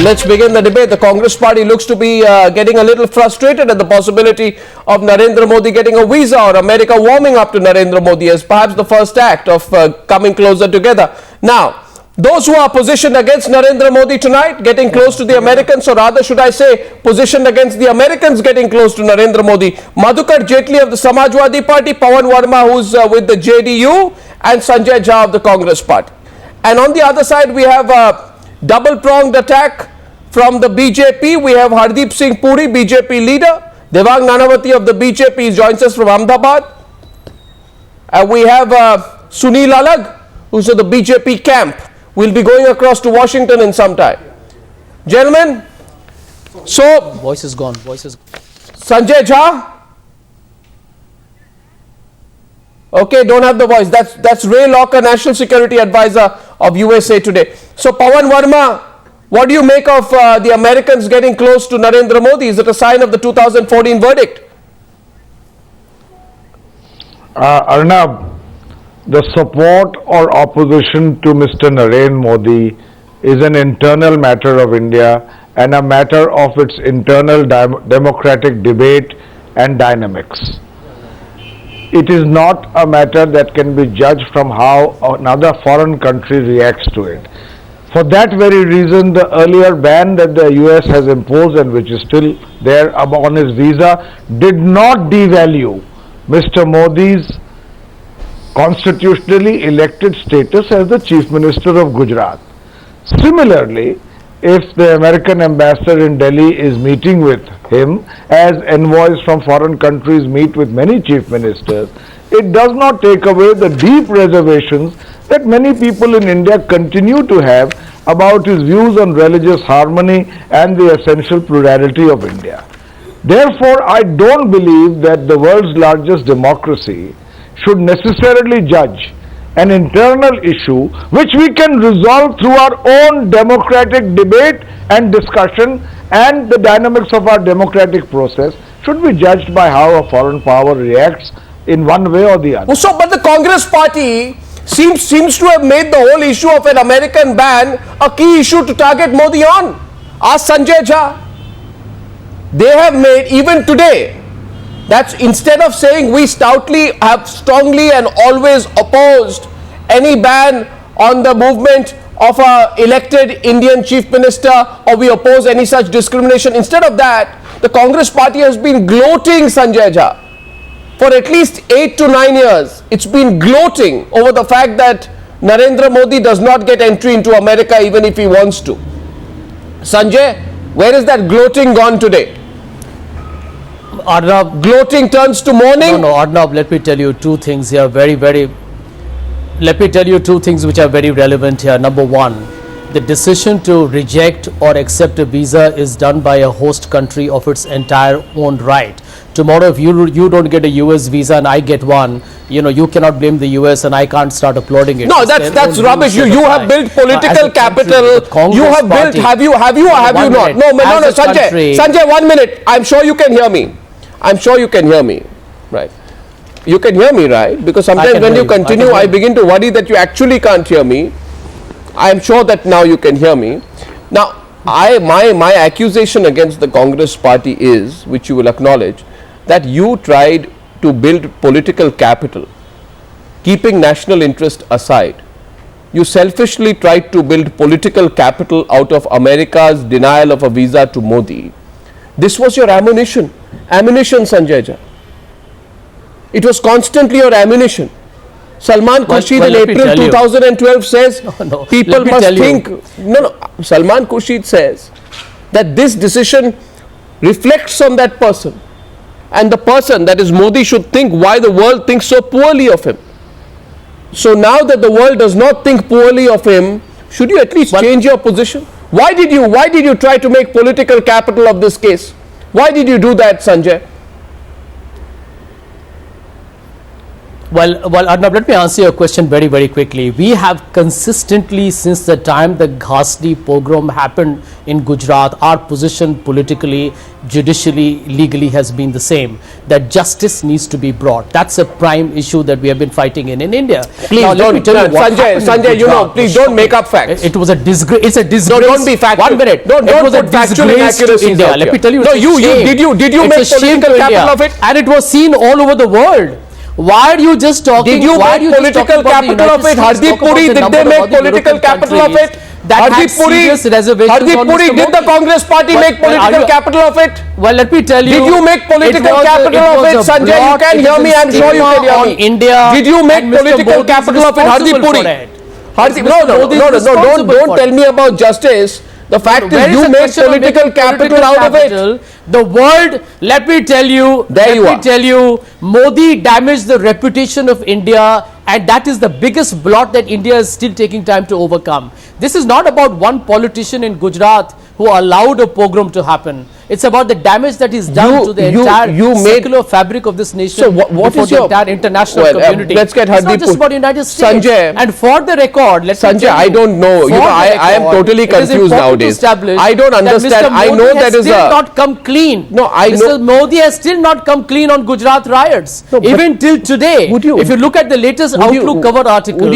let's begin the debate. The Congress party looks to be getting a little frustrated at the possibility of Narendra Modi getting a visa, or America warming up to Narendra Modi as perhaps the first act of coming closer together. Now, those who are positioned against Narendra Modi tonight getting close to the Americans, or rather should I say positioned against the Americans getting close to Narendra Modi: Madhukar Jaitley of the Samajwadi Party, Pavan Verma who's with the JDU, and Sanjay Jha of the Congress Party. And on the other side we have a double-pronged attack from the BJP. We have Hardeep Singh Puri, BJP leader. Devang Nanavati of the BJP joins us from Ahmedabad. We have Sunil Alagh, who's of the BJP camp. We'll be going across to Washington in some time. Gentlemen, so... Voice is gone. Sanjay Jha? Okay, don't have the voice. That's Ray Locker, National Security Advisor of USA Today. So, Pavan Verma, what do you make of the Americans getting close to Narendra Modi? Is it a sign of the 2014 verdict? Arnab, the support or opposition to Mr. Narendra Modi is an internal matter of India and a matter of its internal democratic debate and dynamics. It is not a matter that can be judged from how another foreign country reacts to it. For that very reason, the earlier ban that the US has imposed, and which is still there on his visa, did not devalue Mr. Modi's constitutionally elected status as the Chief Minister of Gujarat. Similarly, if the American ambassador in Delhi is meeting with him, as envoys from foreign countries meet with many chief ministers, it does not take away the deep reservations that many people in India continue to have about his views on religious harmony and the essential plurality of India. Therefore, I don't believe that the world's largest democracy should necessarily judge an internal issue which we can resolve through our own democratic debate and discussion, and the dynamics of our democratic process should be judged by how a foreign power reacts in one way or the other. So, but the Congress party seems to have made the whole issue of an American ban a key issue to target Modi on. Ask Sanjay Jha. They have made, even today, that's instead of saying we stoutly have strongly and always opposed any ban on the movement of a elected Indian chief minister, or we oppose any such discrimination, instead of that, the Congress party has been gloating, Sanjay Jha, for at least 8 to 9 years. It's been gloating over the fact that Narendra Modi does not get entry into America even if he wants to. Sanjay, where is that gloating gone today? Arnab, gloating turns to mourning? No, Arnab, let me tell you two things here, let me tell you two things which are very relevant here. Number one, the decision to reject or accept a visa is done by a host country of its entire own right. Tomorrow, if you don't get a US visa and I get one, you cannot blame the US and I can't start applauding it. No, that's rubbish. You have built political capital. You have built, have you not? No, Sanjay, 1 minute. I'm sure you can hear me. Right. You can hear me, right? Because sometimes when you continue, I begin to worry that you actually can't hear me. I am sure that now you can hear me. Now, my accusation against the Congress party is, which you will acknowledge, that you tried to build political capital, keeping national interest aside. You selfishly tried to build political capital out of America's denial of a visa to Modi. This was your ammunition, Sanjay Jha. It was constantly your ammunition. Salman Khurshid in April 2012 says people must think. Salman Khurshid says that this decision reflects on that person, and the person, that is Modi, should think why the world thinks so poorly of him. So now that the world does not think poorly of him, should you at least change your position? Why did you try to make political capital of this case? Why did you do that, Sanjay? Well, Arnab, let me answer your question very, very quickly. We have consistently, since the time the ghastly pogrom happened in Gujarat, our position politically, judicially, legally has been the same, that justice needs to be brought. That's a prime issue that we have been fighting in India. Please now, don't, Sanjay, you know, please don't make up facts. It was a disgrace. It's a disgrace. No, don't be factual. 1 minute. Don't put factual inaccuracies India. out Let here. me tell you. No, did you make political capital of it? And it was seen all over the world. Why are you just talking? Did you make political capital of it? Hardeep Puri, did they make political capital of it? Hardeep Puri, did the Congress party make political capital of it? Well, let me tell you. Did you make political capital of it? Sanjay, you can hear me. I'm sure you can hear me. India. Did you make political capital of it? Hardeep Puri. No, don't tell me about justice. The fact is you make political capital out of it. The world, let me tell you, Modi damaged the reputation of India, and that is the biggest blot that India is still taking time to overcome. This is not about one politician in Gujarat who allowed a pogrom to happen. It's about the damage that is done to the entire secular fabric of this nation. So what is your entire international community? Let's get Hardeep. It's not just about United States. Sanjay, and for the record, let me Sanjay, tell you, I don't know. You know, I am totally confused nowadays. I don't understand. I know that is still not come clean. No, I know. Mr. Modi has still not come clean on Gujarat riots. No, even till today. If you look at the latest Outlook cover article,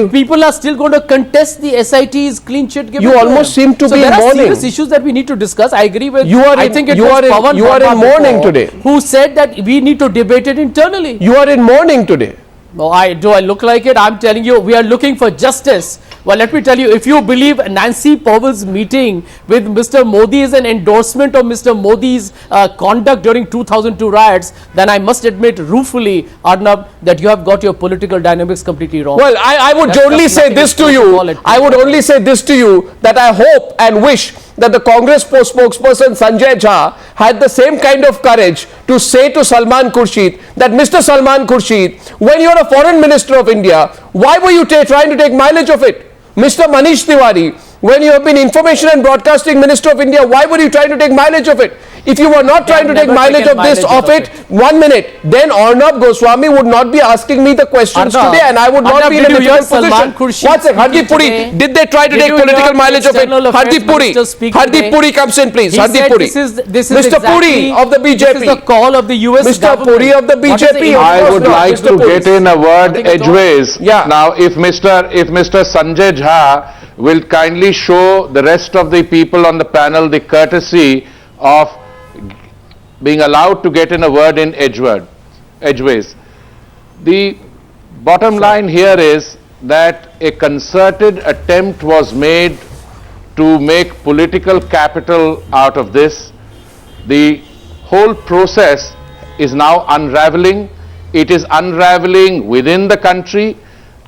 people are still going to contest the SIT's clean sheet given. You almost seem to be in mourning. There are serious issues that we need to discuss. I agree with you. I think it was Pavan Verma in mourning today. Who said that we need to debate it internally. You are in mourning today. No, do I look like it? I'm telling you, we are looking for justice. Well, let me tell you, if you believe Nancy Powell's meeting with Mr. Modi is an endorsement of Mr. Modi's conduct during 2002 riots, then I must admit ruefully, Arnab, that you have got your political dynamics completely wrong. Well, I would only say this to you. I would only say this to you, that I hope and wish that the Congress spokesperson Sanjay Jha had the same kind of courage to say to Salman Khurshid that Mr. Salman Khurshid, when you are a foreign minister of India, why were you trying to take mileage of it? Mr. Manish Tiwari, when you have been Information and Broadcasting Minister of India, why were you trying to take mileage of it? If you were not trying to take mileage of this, 1 minute, then Arnab Goswami would not be asking me the questions today, and I would not be in a difficult position. What's it? Hardeep Puri, did they try to take political mileage of it? Hardeep Puri comes in, please. Hardeep Puri. Mr. Puri of the BJP. This is the call of the US Mr. Puri of the BJP. I would like to get in a word edgeways. Yeah. Now, if Mr. Sanjay Jha will kindly show the rest of the people on the panel the courtesy of being allowed to get in a word in edgeways. The bottom line here is that a concerted attempt was made to make political capital out of this. The whole process is now unraveling. It is unraveling within the country.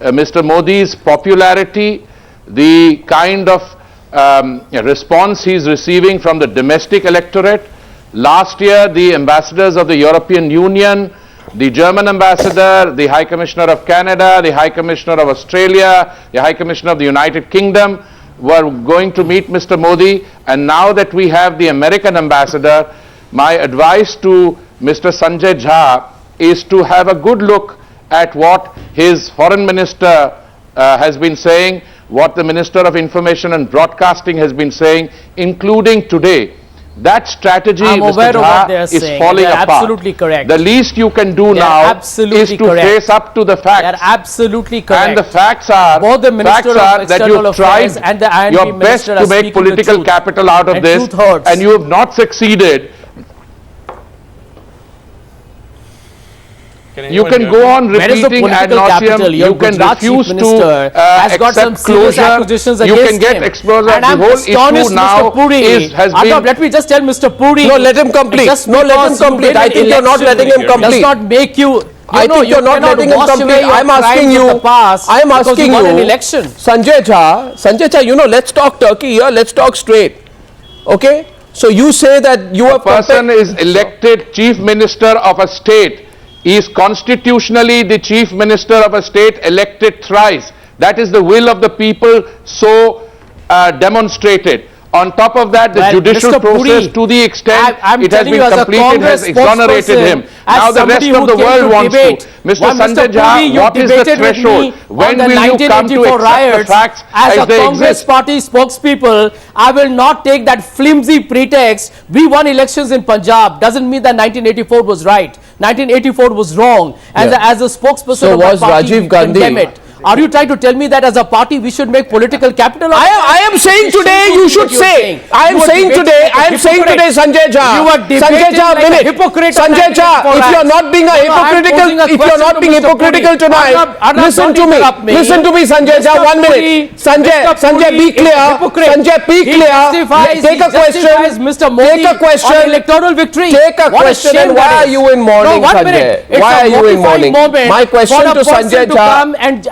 Mr. Modi's popularity, the kind of response he is receiving from the domestic electorate. Last year, the ambassadors of the European Union, the German ambassador, the High Commissioner of Canada, the High Commissioner of Australia, the High Commissioner of the United Kingdom were going to meet Mr. Modi, and now that we have the American ambassador, my advice to Mr. Sanjay Jha is to have a good look at what his foreign minister has been saying, what the Minister of Information and Broadcasting has been saying, including today. That strategy, Mr. Jha, is falling apart. Absolutely correct. The least you can do now is to face up to the facts. They are absolutely correct. And the facts are, both the Minister of that you have tried and the INB your best to make political capital out of this, and you have not succeeded. You can go on repeating ad nauseum, you can refuse to accept closure, you can get exposure. The whole issue now has been... Let me just tell Mr. Puri... No, let him complete. No, let him complete. I think you're not letting him complete. Does not make you... I think you're not letting him complete. I'm asking you, Sanjay Jha, you know, let's talk Turkey here, let's talk straight. Okay? So you say that you are... A person is elected Chief Minister of a state. He is constitutionally the Chief Minister of a state elected thrice. That is the will of the people so demonstrated. On top of that, the Well, judicial Mr. process, Puri, to the extent I'm it has telling you been as a completed, has Congress exonerated spokesperson, him. as Now the rest somebody of who the came world to wants debate. to. Mr. Well, Sanjay Mr. Jha, Puri, you what is the debated with threshold? me When on the will you come to 1984 accept the riots facts as as a they Congress exist? party spokespeople? I will not take that flimsy pretext. We won elections in Punjab. Doesn't mean that 1984 was right. 1984 was wrong. And Yeah. as a spokesperson So of my was party, Rajiv we Gandhi. condemn it. Are you trying to tell me that as a party we should make political capital of it? I am saying today you should say. I am saying today, Sanjay Jha. You are Sanjay debating Jha, like a minute. hypocrite on Sanjay Jha, 1984 if you are acts. not being a No, no, I'm hypocritical, posing a if you are question not to being Mr. hypocritical Puri. tonight, Arnab, listen don't to me. interrupt me. Listen to me, Sanjay Jha, Mr. 1 minute. Puri, Sanjay, Mr. Sanjay, Puri be is a clear. hypocrite. Sanjay, be He clear. justifies- Take a he justifies question. Mr. Modi Take a question. on electoral victory. Take a What question shame and why that are is. you in mourning, No, 1 Sanjay? minute. It's Why a are you in mortifying mourning? moment My question for a to person Sanjay to Jha. come and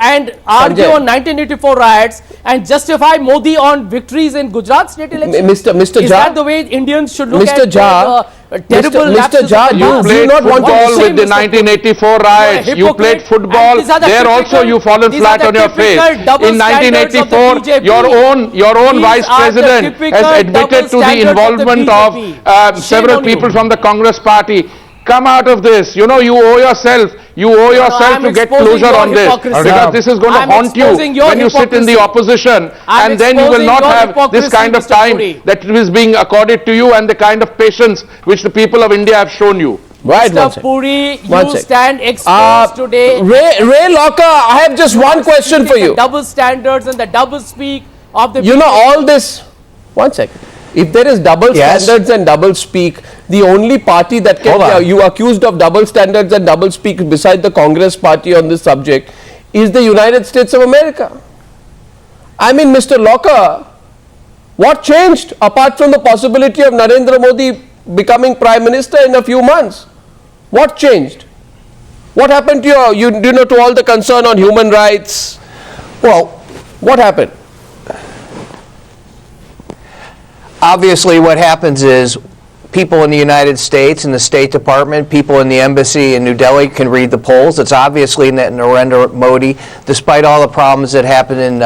argue Sanjay. on 1984 riots and justify Modi on victories in Gujarat state elections. Mr. Is Jha. that the way Indians should look Mr. at Jha. terrible Mr. lapses Jha, of the you past? do Played not want to football say, with the Mr. Puri. 1984 riots. You are a You played hypocrite. football. And these are the There also typical- you fallen these are flat the on your face. typical double In standards of the 1984, BJP. your own These vice are the president typical has double admitted to the standards of the involvement of BJP. Shame several on you. people from the Congress party. Come out of this. You know, you owe yourself I'm to get exposing closure your on this, hypocrisy. because this is going to I'm haunt you exposing your when you sit in the hypocrisy. opposition, I'm and then you will exposing not your have this hypocrisy, kind of Mr. time Puri. that is being accorded to you and the kind of patience which the people of India have shown you. Right, one Mr. sec. Puri, One you sec. stand exposed today. Ray Locker, I have just one question for The you. double standards and the double speak of the You know BJP. all this. 1 second. If there is double Yes. standards and double speak, the only party that can Hold on. you accused of double standards and double speak beside the Congress party on this subject is the United States of America. I mean, Mr. Locker, what changed apart from the possibility of Narendra Modi becoming Prime Minister in a few months? What changed? What happened to to all the concern on human rights? Well, what happened? Obviously, what happens is people in the United States, in the State Department, people in the embassy in New Delhi can read the polls. It's obviously that Narendra Modi, despite all the problems that happened in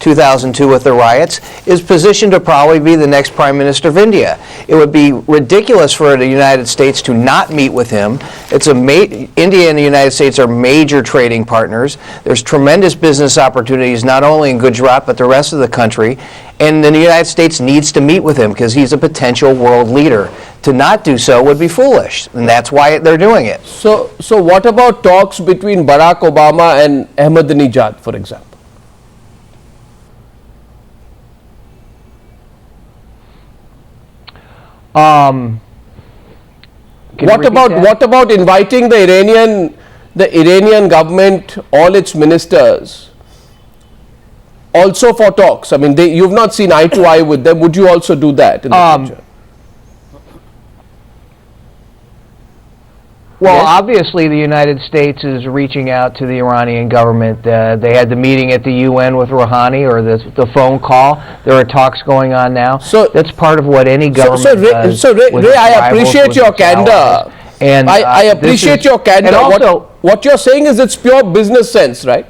2002 with the riots, is positioned to probably be the next Prime Minister of India. It would be ridiculous for the United States to not meet with him. India and the United States are major trading partners. There's tremendous business opportunities not only in Gujarat but the rest of the country. And the United States needs to meet with him because he's a potential world leader. To not do so would be foolish, and that's why they're doing it. So what about talks between Barack Obama and Ahmadinejad, for example? What about inviting the Iranian government, all its ministers, also for talks? I mean, you've not seen eye to eye with them. Would you also do that in the future? Well, Yes. obviously, the United States is reaching out to the Iranian government. They had the meeting at the UN with Rouhani, or the phone call. There are talks going on now. So that's part of what any government does. Ray, with its I rivals, appreciate with your its allies. candor. And I appreciate your candor. And also, what you're saying is it's pure business sense, right?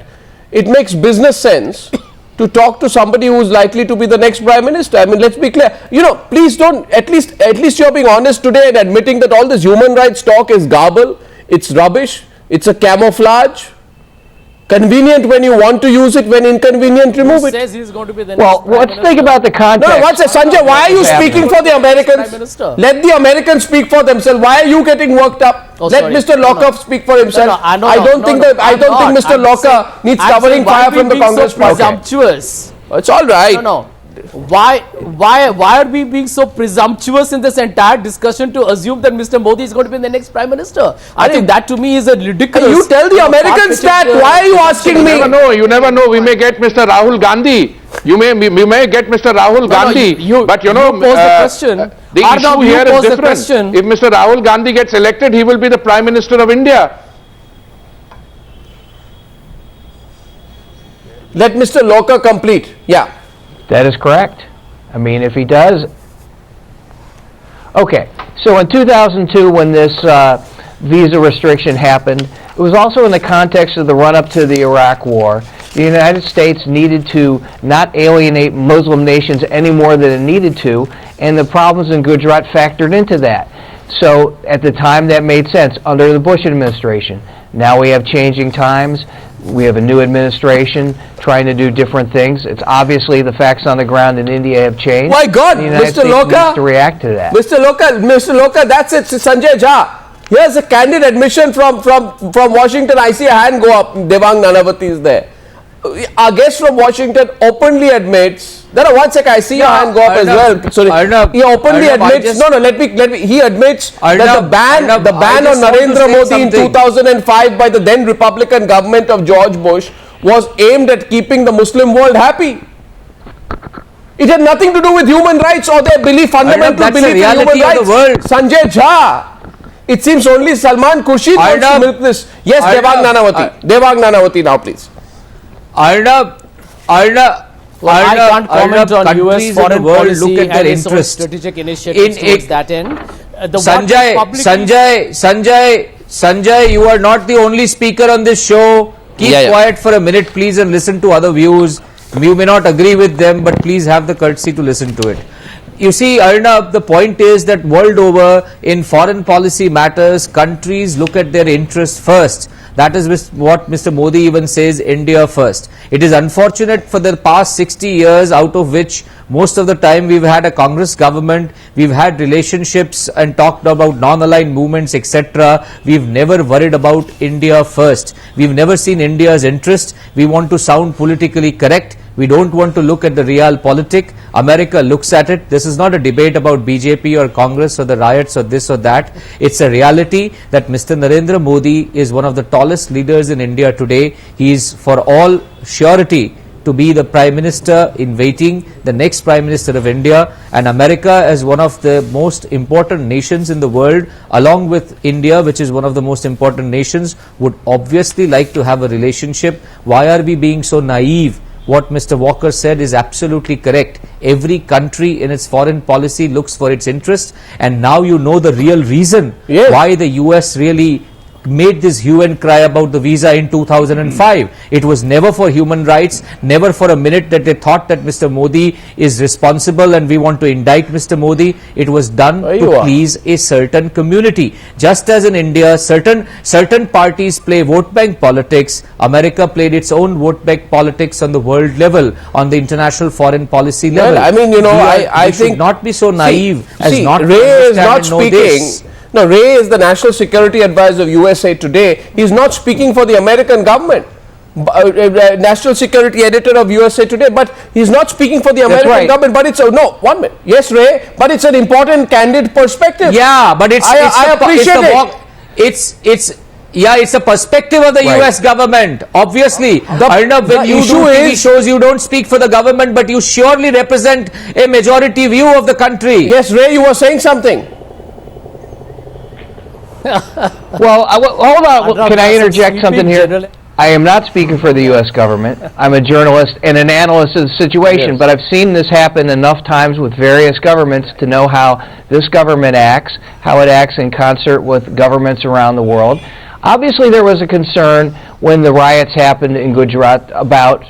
It makes business sense to talk to somebody who's likely to be the next Prime Minister. I mean, let's be clear. You know, please don't, at least you're being honest today and admitting that all this human rights talk is garble, it's rubbish, it's a camouflage. Convenient when you want to use it, when inconvenient, remove it. Says he's going to be the well, next Prime let's Minister. think about the context. No, one second, Sanjay, why are you speaking for the Prime Americans? Minister. Let the Americans speak for themselves. Why are you getting worked up? Oh, Let sorry. Mr. Locker speak for himself. I don't think Mr. I'm Locker saying- needs I'm covering saying, why fire are we from the being Congress so party. presumptuous? It's all right. No. Why are we being so presumptuous in this entire discussion to assume that Mr. Modi is going to be the next Prime Minister? I think that to me is a ridiculous. You tell the Americans that. Why are you asking me? You never know. We may get Mr. Rahul Gandhi. We may get Mr. Rahul Gandhi. But you know, pose the question. the Arnab, issue you here is pose the different. question. If Mr. Rahul Gandhi gets elected, he will be the Prime Minister of India. Let Mr. Locker complete. Yeah. That is correct. I mean, if he does. Okay, so in 2002, when this visa restriction happened, it was also in the context of the run-up to the Iraq War, The United States needed to not alienate Muslim nations any more than it needed to, and the problems in Gujarat factored into that. So at the time that made sense under the Bush administration. Now we have changing times. We have a new administration trying to do different things. It's obviously the facts on the ground in India have changed. My God, the United Mr. States Loka, needs to react to that. Mr. Loka, that's it. Sanjay Jha. Here's a candid admission from Washington. I see a hand go up. Devang Nanavati is there. Our guest from Washington openly admits. One sec, I see your hand go up as well. Sorry, Arnab, he openly Arnab, admits. Let me. He admits that the ban on Narendra Modi in 2005 by the then Republican government of George Bush was aimed at keeping the Muslim world happy. It had nothing to do with human rights or their belief, fundamental Arnab, belief in human reality rights. of the world. Sanjay Jha. It seems only Salman Khurshid wants to milk this. Yes, Devang Nanavati. Devang Nanavati now, please. Arnab, Well, I can't comment on US foreign policy look at their and some interest. strategic initiatives towards that end. Sanjay, you are not the only speaker on this show. Keep quiet for a minute, please, and listen to other views. You may not agree with them, but please have the courtesy to listen to it. You see, Arnab, the point is that world over, in foreign policy matters, countries look at their interests first. That is what Mr. Modi even says, India first. It is unfortunate for the past 60 years, out of which most of the time we've had a Congress government, we've had relationships and talked about non-aligned movements, etc. We've never worried about India first. We've never seen India's interest. We want to sound politically correct. We don't want to look at the realpolitik. America looks at it. This is not a debate about BJP or Congress or the riots or this or that. It's a reality that Mr. Narendra Modi is one of the tallest leaders in India today. He is, for all surety, to be the Prime Minister in waiting, the next Prime Minister of India, and America as one of the most important nations in the world, along with India, which is one of the most important nations, would obviously like to have a relationship. Why are we being so naive? What Mr. Walker said is absolutely correct. Every country in its foreign policy looks for its interest, and now you know the real reason why the US really made this hue and cry about the visa in 2005. It was never for human rights, never for a minute that they thought that Mr. Modi is responsible and we want to indict Mr. Modi. It was done to please a certain community. Just as in India, certain parties play vote bank politics, America played its own vote bank politics on the world level, on the international foreign policy level. Well, I mean, I think should not be so naive as not to Ray is understand not and know speaking. this. No, Ray is the National Security Advisor of USA Today. He is not speaking for the American government. National Security Editor of USA Today, but he's not speaking for the American government. But it's no 1 minute. Yes, Ray, but it's an important, candid perspective. Yeah, but I appreciate it's a perspective of the US government. Obviously, Arnab, when you do TV shows, you don't speak for the government, but you surely represent a majority view of the country. Yes, Ray, you were saying something. Well, hold on. Can I interject something here? I am not speaking for the U.S. government. I'm a journalist and an analyst of the situation, but I've seen this happen enough times with various governments to know how this government acts, how it acts in concert with governments around the world. Obviously, there was a concern when the riots happened in Gujarat about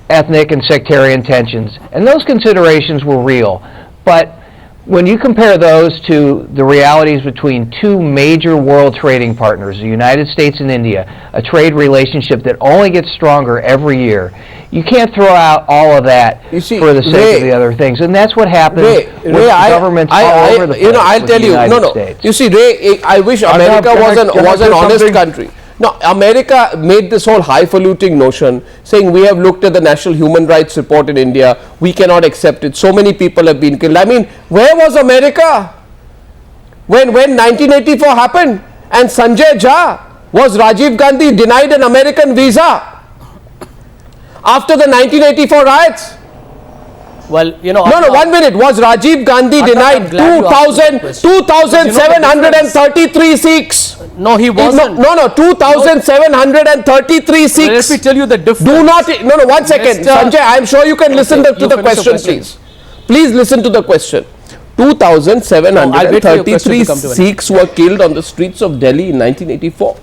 ethnic and sectarian tensions, and those considerations were real. But when you compare those to the realities between two major world trading partners, the United States and India, a trade relationship that only gets stronger every year, you can't throw out all of that for the sake of the other things. And that's what happens with governments all over the place. I'll tell you, States. You see, Ray, I wish America was an honest country. Now, America made this whole highfalutin notion, saying we have looked at the National Human Rights Report in India, we cannot accept it, so many people have been killed. I mean, where was America when 1984 happened and Sanjay Jha was Rajiv Gandhi denied an American visa after the 1984 riots? Well, you know... No, 1 minute. Was Rajiv Gandhi denied 2,733 Sikhs? No, he wasn't. No, 2,733 Sikhs. Well, let me tell you the difference. Do not... No, 1 second. Sanjay, I am sure you can listen to the question, please. Please listen to the question. 2,733 Sikhs were killed on the streets of Delhi in 1984.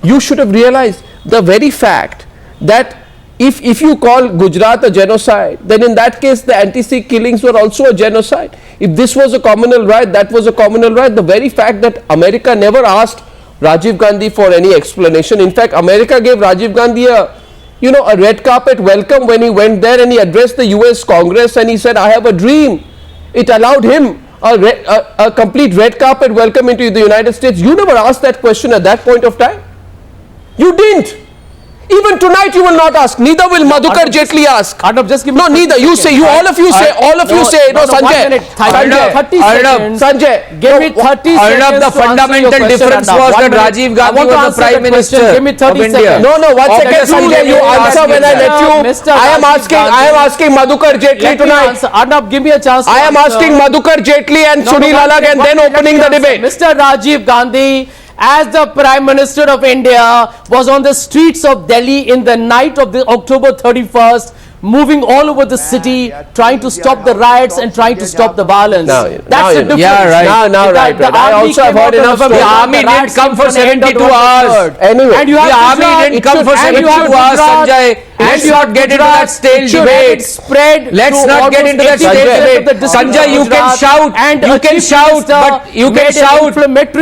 You should have realized the very fact that if you call Gujarat a genocide, then in that case the anti-Sikh killings were also a genocide. If this was a communal riot, that was a communal riot. The very fact that America never asked Rajiv Gandhi for any explanation. In fact, America gave Rajiv Gandhi a red carpet welcome when he went there and he addressed the US Congress and he said, I have a dream. It allowed him a complete red carpet welcome into the United States. You never asked that question at that point of time. You didn't. Even tonight you will not ask. Neither will Madhukar Jaitley ask. Arnab, just give me no, neither. You say, all of you say, Sanjay. Sanjay, give me 30 seconds. Arnab, the fundamental difference was that Rajiv Gandhi was the Prime Minister Give me 30 of India. seconds. No, 1 second, Sanjay, you answer when I let you. I am asking Madhukar Jaitley tonight. Arnab, give me a chance. I am asking Madhukar Jaitley and Sunil Alagh and then opening the debate. Mr. Rajiv Gandhi, as the Prime Minister of India, was on the streets of Delhi in the night of the October 31st, moving all over the city, trying to stop the riots and trying to stop the violence. That's the difference. Yeah, right. Now, right. I also have heard enough stories. The army didn't come for 72 hours. Anyway, And you The have army didn't come for 72 hours, Sanjay. Let's not get into that stale debate. Let's not get into that stale debate. Sanjay, you can shout,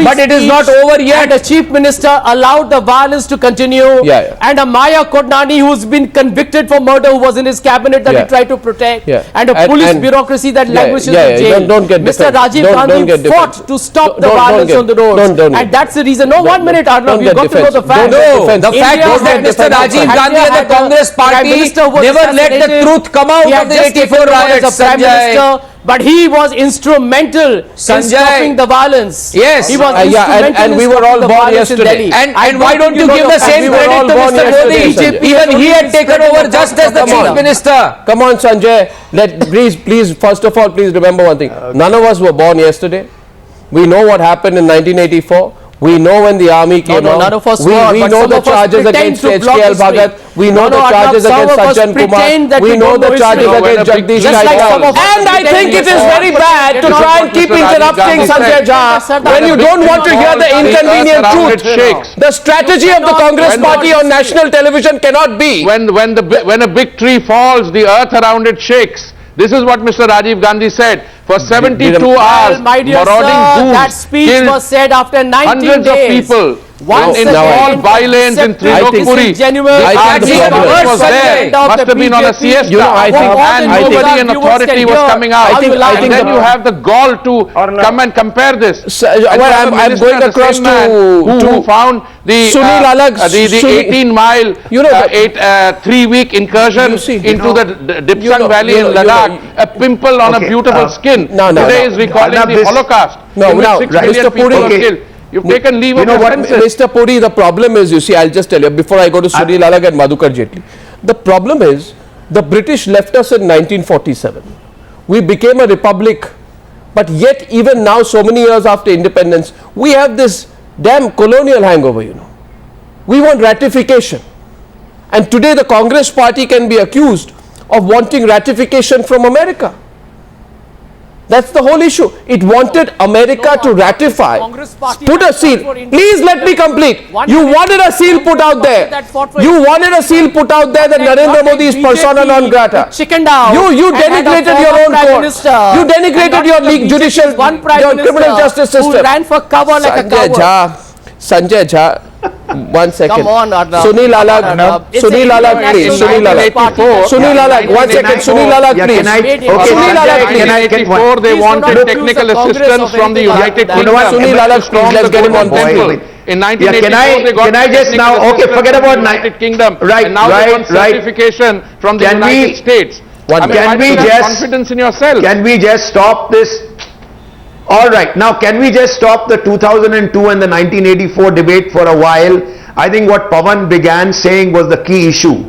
but it is not over yet. And the Chief Minister allowed the violence to continue. And a Maya Kodnani, who's been convicted for murder, who was in his cabinet that he tried to protect. And a police bureaucracy that languishes in jail. Mr. Rajiv Gandhi fought to stop the violence on the roads. And that's the reason. No, 1 minute, Arnab, you've got to know the facts. No, the fact is that Mr. Rajiv Gandhi and the Congress party never let the truth come out of the 84 riots, Sanjay. But he was instrumental in stopping the violence. Yes. He was instrumental and we were all born yesterday. And why don't you give the same credit to Mr. Modi? Even he had taken over just as the Chief Minister. Come on, Sanjay. Please, first of all, please remember one thing. None of us were born yesterday. We know what happened in 1984. We know when the army came out. None of us we know the charges against HKL Bhagat. We know the charges against Sajjan Kumar. We know the charges against Jagdish Naik. And I think it is very bad to try and keep interrupting Sanjay Jha when you don't want to hear the inconvenient truth. The strategy of the Congress party on national television cannot be. When a big tree falls, the earth around it shakes. This is what Mr. Rajiv Gandhi said. For 72 hours, my dear marauding sir, goons that speech was said after 19 hundreds days. of people. In all bylanes in Trilokpuri, the army was there, must have been on a siesta, and nobody in authority was coming out. And then you have the gall to come and compare this. I'm going across to who found the Sunil Alagh, the 18-mile, 3-week incursion into the Dipsang Valley in Ladakh, a pimple on a beautiful skin. Today is recalling the Holocaust, in which 6 million people were killed. You've taken leave of your senses. Mr. Puri, the problem is, you see, I'll just tell you, before I go to Sunil Alagh and Madhukar Jaitley, the problem is, the British left us in 1947. We became a republic, but yet even now, so many years after independence, we have this damn colonial hangover, We want ratification. And today the Congress party can be accused of wanting ratification from America. That's the whole issue. It wanted America to ratify, put a seal. Please let me complete. You wanted a seal put out there. You wanted a seal put out there that Narendra Modi is persona non grata. You denigrated your own court. You denigrated your judicial, your criminal justice system. Who ran for cover like a coward. Sanjay Jha. 1 second. Come on, Arnab. Sunil Alagh, please. Sunil Alagh, 1 second. Sunil Alagh, please. Sunil Alagh, please. In 1984, they wanted technical assistance from the United Kingdom. Sunil Alagh, please. Let's get him on board. In 1984, they got can I just now, okay, forget about United Kingdom. And now they want certification from the United States. Can we just confidence in yourself? Can we just stop this? All right, now can we just stop the 2002 and the 1984 debate for a while? I think what Pavan began saying was the key issue.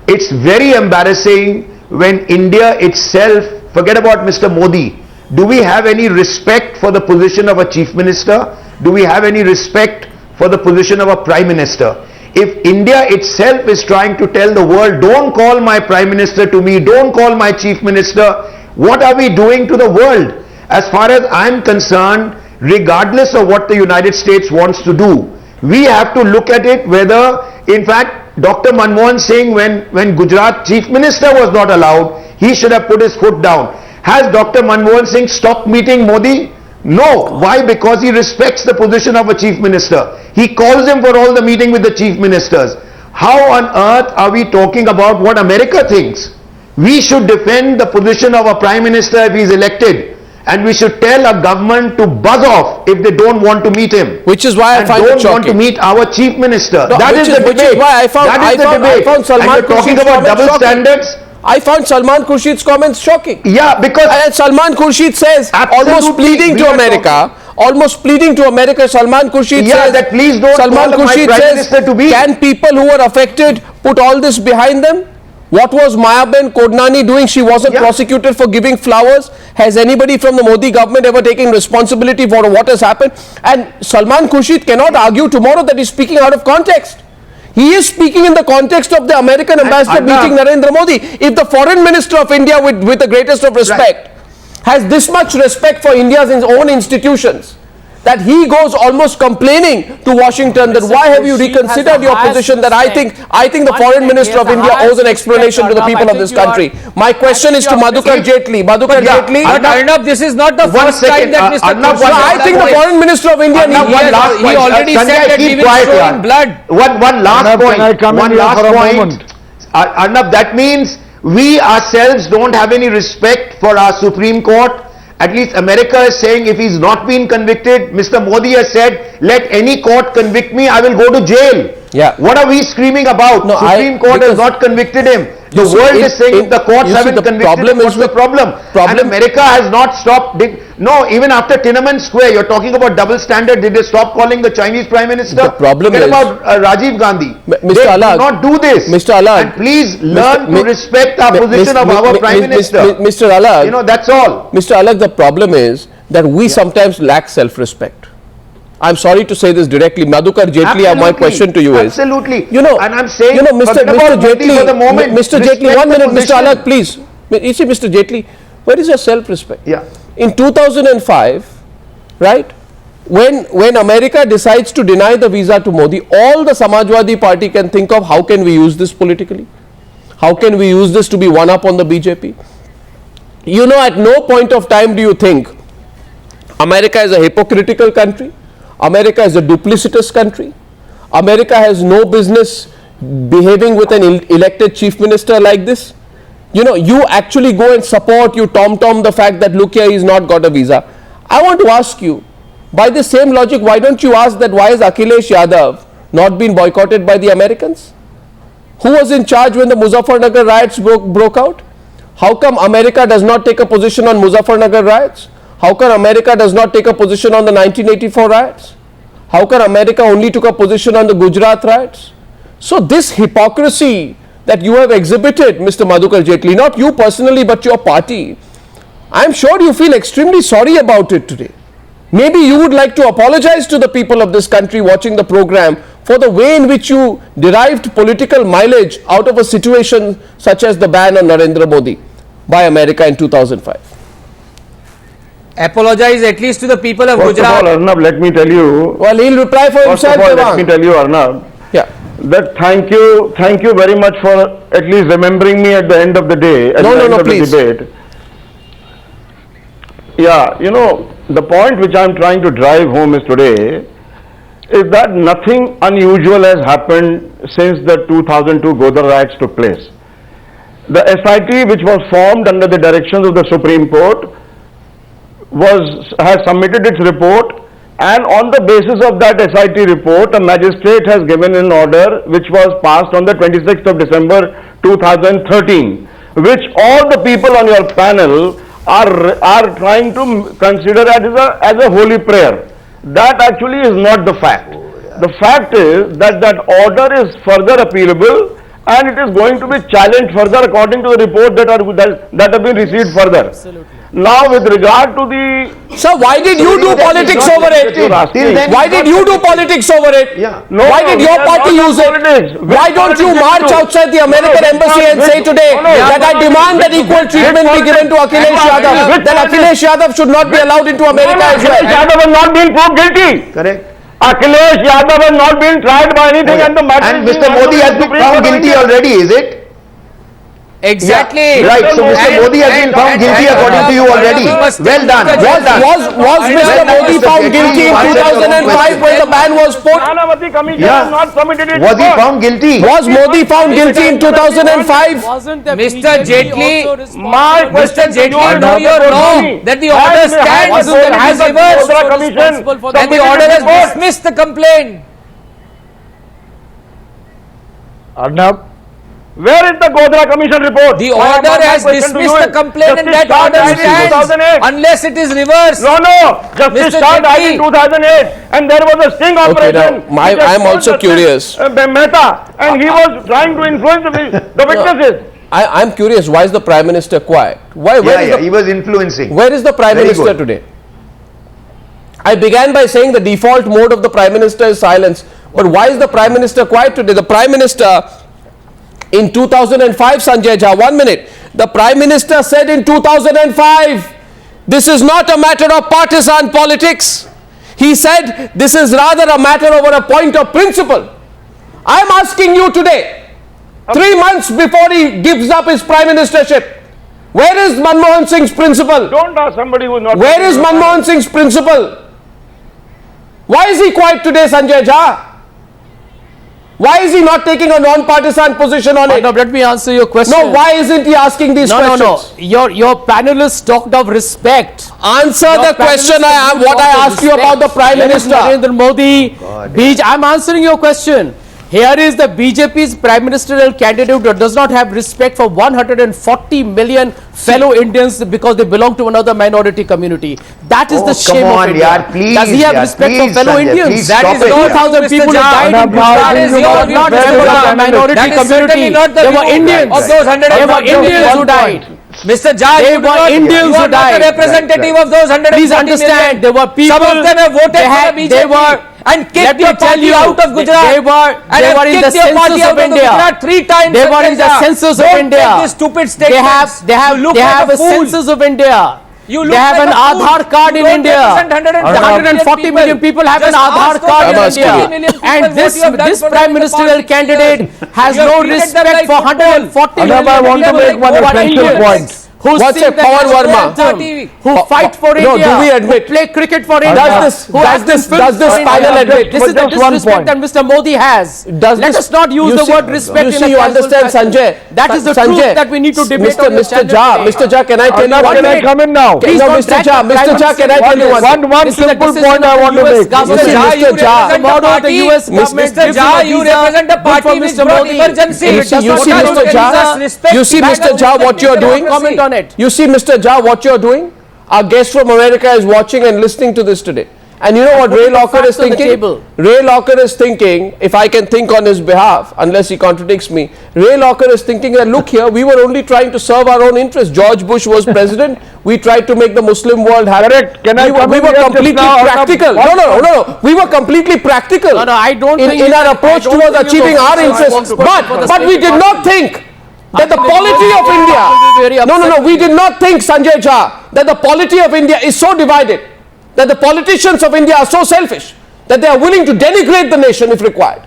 It's very embarrassing when India itself, forget about Mr. Modi, do we have any respect for the position of a chief minister? Do we have any respect for the position of a prime minister? If India itself is trying to tell the world, don't call my prime minister to me, don't call my chief minister, what are we doing to the world? As far as I'm concerned, regardless of what the United States wants to do, we have to look at it whether, in fact, Dr. Manmohan Singh, when Gujarat Chief Minister was not allowed, he should have put his foot down. Has Dr. Manmohan Singh stopped meeting Modi? No. Why? Because he respects the position of a Chief Minister. He calls him for all the meeting with the Chief Ministers. How on earth are we talking about what America thinks? We should defend the position of a Prime Minister if he is elected. And we should tell a government to buzz off if they don't want to meet him. Which is why I find it don't shocking. want to meet our Chief Minister. No, that is the debate. Which is why I found, that is the debate. I found Salman and you're talking Khurshid's about double shocking. standards. I found Salman Khurshid's comments shocking. Yeah, because And Salman Khurshid says, almost pleading to America, Salman Khurshid says that please don't Salman call my Khurshid Prime says, Minister to be. can people who are affected put all this behind them? What was Mayaben Kodnani doing? She wasn't prosecuted for giving flowers. Has anybody from the Modi government ever taken responsibility for what has happened? And Salman Khurshid cannot argue tomorrow that he's speaking out of context. He is speaking in the context of the American ambassador meeting Narendra Modi. If the foreign minister of India, with the greatest of respect, has this much respect for India's own institutions, that he goes almost complaining to Washington that why have you reconsidered your position, that I think the foreign minister of India owes an explanation to the people of this country. My question is to Madhukar Jaitley. Madhukar Jaitley. But Arnab, this is not the first time that Mr. Arnab, I think the foreign minister of India needs He already said that we will show him blood. One last point. Can I come in here for a moment? Arnab, that means we ourselves don't have any respect for our Supreme Court. At least America is saying if he's not been convicted, Mr. Modi has said, let any court convict me, I will go to jail. Yeah. What are we screaming about? No, Supreme Court has not convicted him. The world is saying if the courts haven't convicted him, what's the problem? And America has not stopped. No, even after Tiananmen Square, you're talking about double standard. Did they stop calling the Chinese Prime Minister? The problem Forget is about Rajiv Gandhi. Mr. Alagh, do not do this. Mr. Alagh, and please learn to respect our position of our Prime Minister. Mr. Alagh, you know, that's all. Mr. Alagh, the problem is that we sometimes lack self-respect. I'm sorry to say this directly. Madhukar Jaitley, my question to you is, absolutely. You know, and I'm saying, you know, Mr. Jaitley, for the moment, Mr. Jaitley, 1 minute, Mr. Alagh, please. You see, Mr. Jaitley, where is your self-respect? Yeah. In 2005, right, when America decides to deny the visa to Modi, all the Samajwadi Party can think of, how can we use this politically? How can we use this to be one up on the BJP? You know, at no point of time do you think America is a hypocritical country. America is a duplicitous country. America has no business behaving with an elected chief minister like this. You know, you actually go and support, you tom-tom the fact that look here, he's not got a visa. I want to ask you, by the same logic, why don't you ask that why is Akhilesh Yadav not been boycotted by the Americans? Who was in charge when the Muzaffarnagar riots broke out? How come America does not take a position on Muzaffarnagar riots? How come America does not take a position on the 1984 riots? How come America only took a position on the Gujarat riots? So this hypocrisy that you have exhibited, Mr. Madhukar Jaitley, not you personally but your party, I am sure you feel extremely sorry about it today. Maybe you would like to apologize to the people of this country watching the program for the way in which you derived political mileage out of a situation such as the ban on Narendra Modi by America in 2005. Apologize at least to the people of First Gujarat. of all, Arnab, let me tell you. Well, he'll reply for First of himself, all, let Devang. me tell you, Arnab, Yeah. that thank you very much for at least remembering me at the end of the day, at the end of please. the debate. Yeah, you know, the point which I am trying to drive home is today is that nothing unusual has happened since the 2002 Godar riots took place. The SIT, which was formed under the directions of the Supreme Court, has submitted its report, and on the basis of that SIT report, a magistrate has given an order which was passed on the 26th of December 2013, which all the people on your panel are trying to consider as a holy prayer. That actually is not the fact. The fact is that that order is further appealable, and it is going to be challenged further according to the report that have been received further. Absolutely. Now, with regard to the... Sir, why did you do politics over it? Why did you do politics over it? Yeah. Why did your party use it? Why don't you march outside the American embassy and say today that I demand that equal treatment be given to Akhilesh Yadav, that Akhilesh Yadav should not be allowed into America as well? Yadav has not been proved guilty. Correct. Akhilesh Yadav has not been tried by anything and the matter And is Mr. Modi has been found guilty already, is it? Exactly. Right, so Mr. Modi has been found guilty according to you already. Well done, well done. Was Mr. Modi found guilty in 2005 when the ban was put? Nanavati Commission Yeah. has not submitted its Was he report. found guilty? Was Modi found guilty in 2005? Wasn't the Mr. BJP Jaitley, also responsible? My Mr. question to Jaitley, you do is, you know that the order stands Wasn't the has BJP reversed also Commission responsible for and the that? order has report? dismissed the complaint? Arnab, where is the Godhra Commission report? The order has dismissed the complaint and that order stands 2008. unless it is reversed. No, Justice Mr. Shah died in Jaitley. 2008 and there was a sting operation. now, I am also curious. Mehta, and he was trying to influence the witnesses. I'm curious, why is the Prime Minister quiet? Where is He was influencing. Where is the Prime Very Minister good. today? I began by saying the default mode of the Prime Minister is silence. But why is the Prime Minister quiet today? The Prime Minister in 2005, Sanjay Jha, 1 minute. The Prime Minister said in 2005, this is not a matter of partisan politics. He said this is rather a matter over a point of principle. I am asking you today, 3 months before he gives up his Prime Ministership, where is Manmohan Singh's principle? Don't ask somebody who is not. Where is Manmohan Singh's principle? Why is he quiet today, Sanjay Jha? Why is he not taking a non-partisan position on it? No, let me answer your question. No, why isn't he asking these questions? No. Your panelists talked of respect. Answer Your the question what I asked you about the Prime Minister. Narendra Modi. I'm answering your question. Here is the BJP's prime ministerial candidate who does not have respect for 140 million fellow Indians because they belong to another minority community. That is the shame of India. Does he have respect for fellow Indians? That is 4,000 people who died in Gujarat. That is They your were not view, members of Mr. the minority That is certainly community. not the They were view Indians. of those 100. They were Indians who died. Mr. Jha, They you were Indians you who are not a died. representative of those 100. Please understand, there were people. Some of them have voted for the BJP They were. and Let kicked me your tell party you, out of Gujarat. they were in the census of India. 3 times. They were in the census of India. Don't take these stupid statements. They have a census of India. You look They have like an a fool. Aadhaar card You in don't India. represent 140 million people have an Just Aadhaar ask card in those India. 140 million people And what you have done this for prime them in the ministerial past 6 candidate years. has You have no treated them respect like for football. 140 Arnab, million I want to people make one who are essential Indians, point. who What's sing it, the Pavan national Verma? anthem, who fight for no, India, do we admit- who play cricket for India, Does who act in films this for panel India. admit- This is the just one disrespect point. that Mr. Modi has. Does Let this- us not use you the see- word respect you in see, a you casual understand, fashion. Sanjay. That is the Sanjay, truth that we need to debate on your Mr. channel Jha, today. Mr. Jha, can I tell you Arnab, one can I minute? come in now? Please No, don't Mr. drag Jha, the Mr. Prime Jha, can I tell you Minister one This is the simple decision point I of want the to US make. government. You see, Jha, you Mr. Jha, represent the Tomorrow the party. US government Mr. gives Jha, him a you visa. represent the Good for party which Mr. brought Modi. emergency. You It see, does you not see, have Mr. any Jha, respect. you see, Back Mr. up Jha, respect what you are in doing? democracy. Comment on it. You see, Mr. Jha, what you are doing? Our guest from America is watching and listening to this today. And you know what Ray putting the Locker is facts on the thinking? table. Ray Locker is thinking, if I can think on his behalf, unless he contradicts me, Ray Locker is thinking that, look here, we were only trying to serve our own interests. George Bush was president. We tried to make the Muslim world happy. Correct. Can I come we in were here just completely now? practical. No. We were completely practical. No, I don't think in you- our approach I don't towards think you achieving know. our So I interests. want to question for the But we state did not party. think that the I think polity of will be very India, no, upset we with did you. not think, Sanjay Jha, that the polity of India is so divided, that the politicians of India are so selfish, that they are willing to denigrate the nation if required.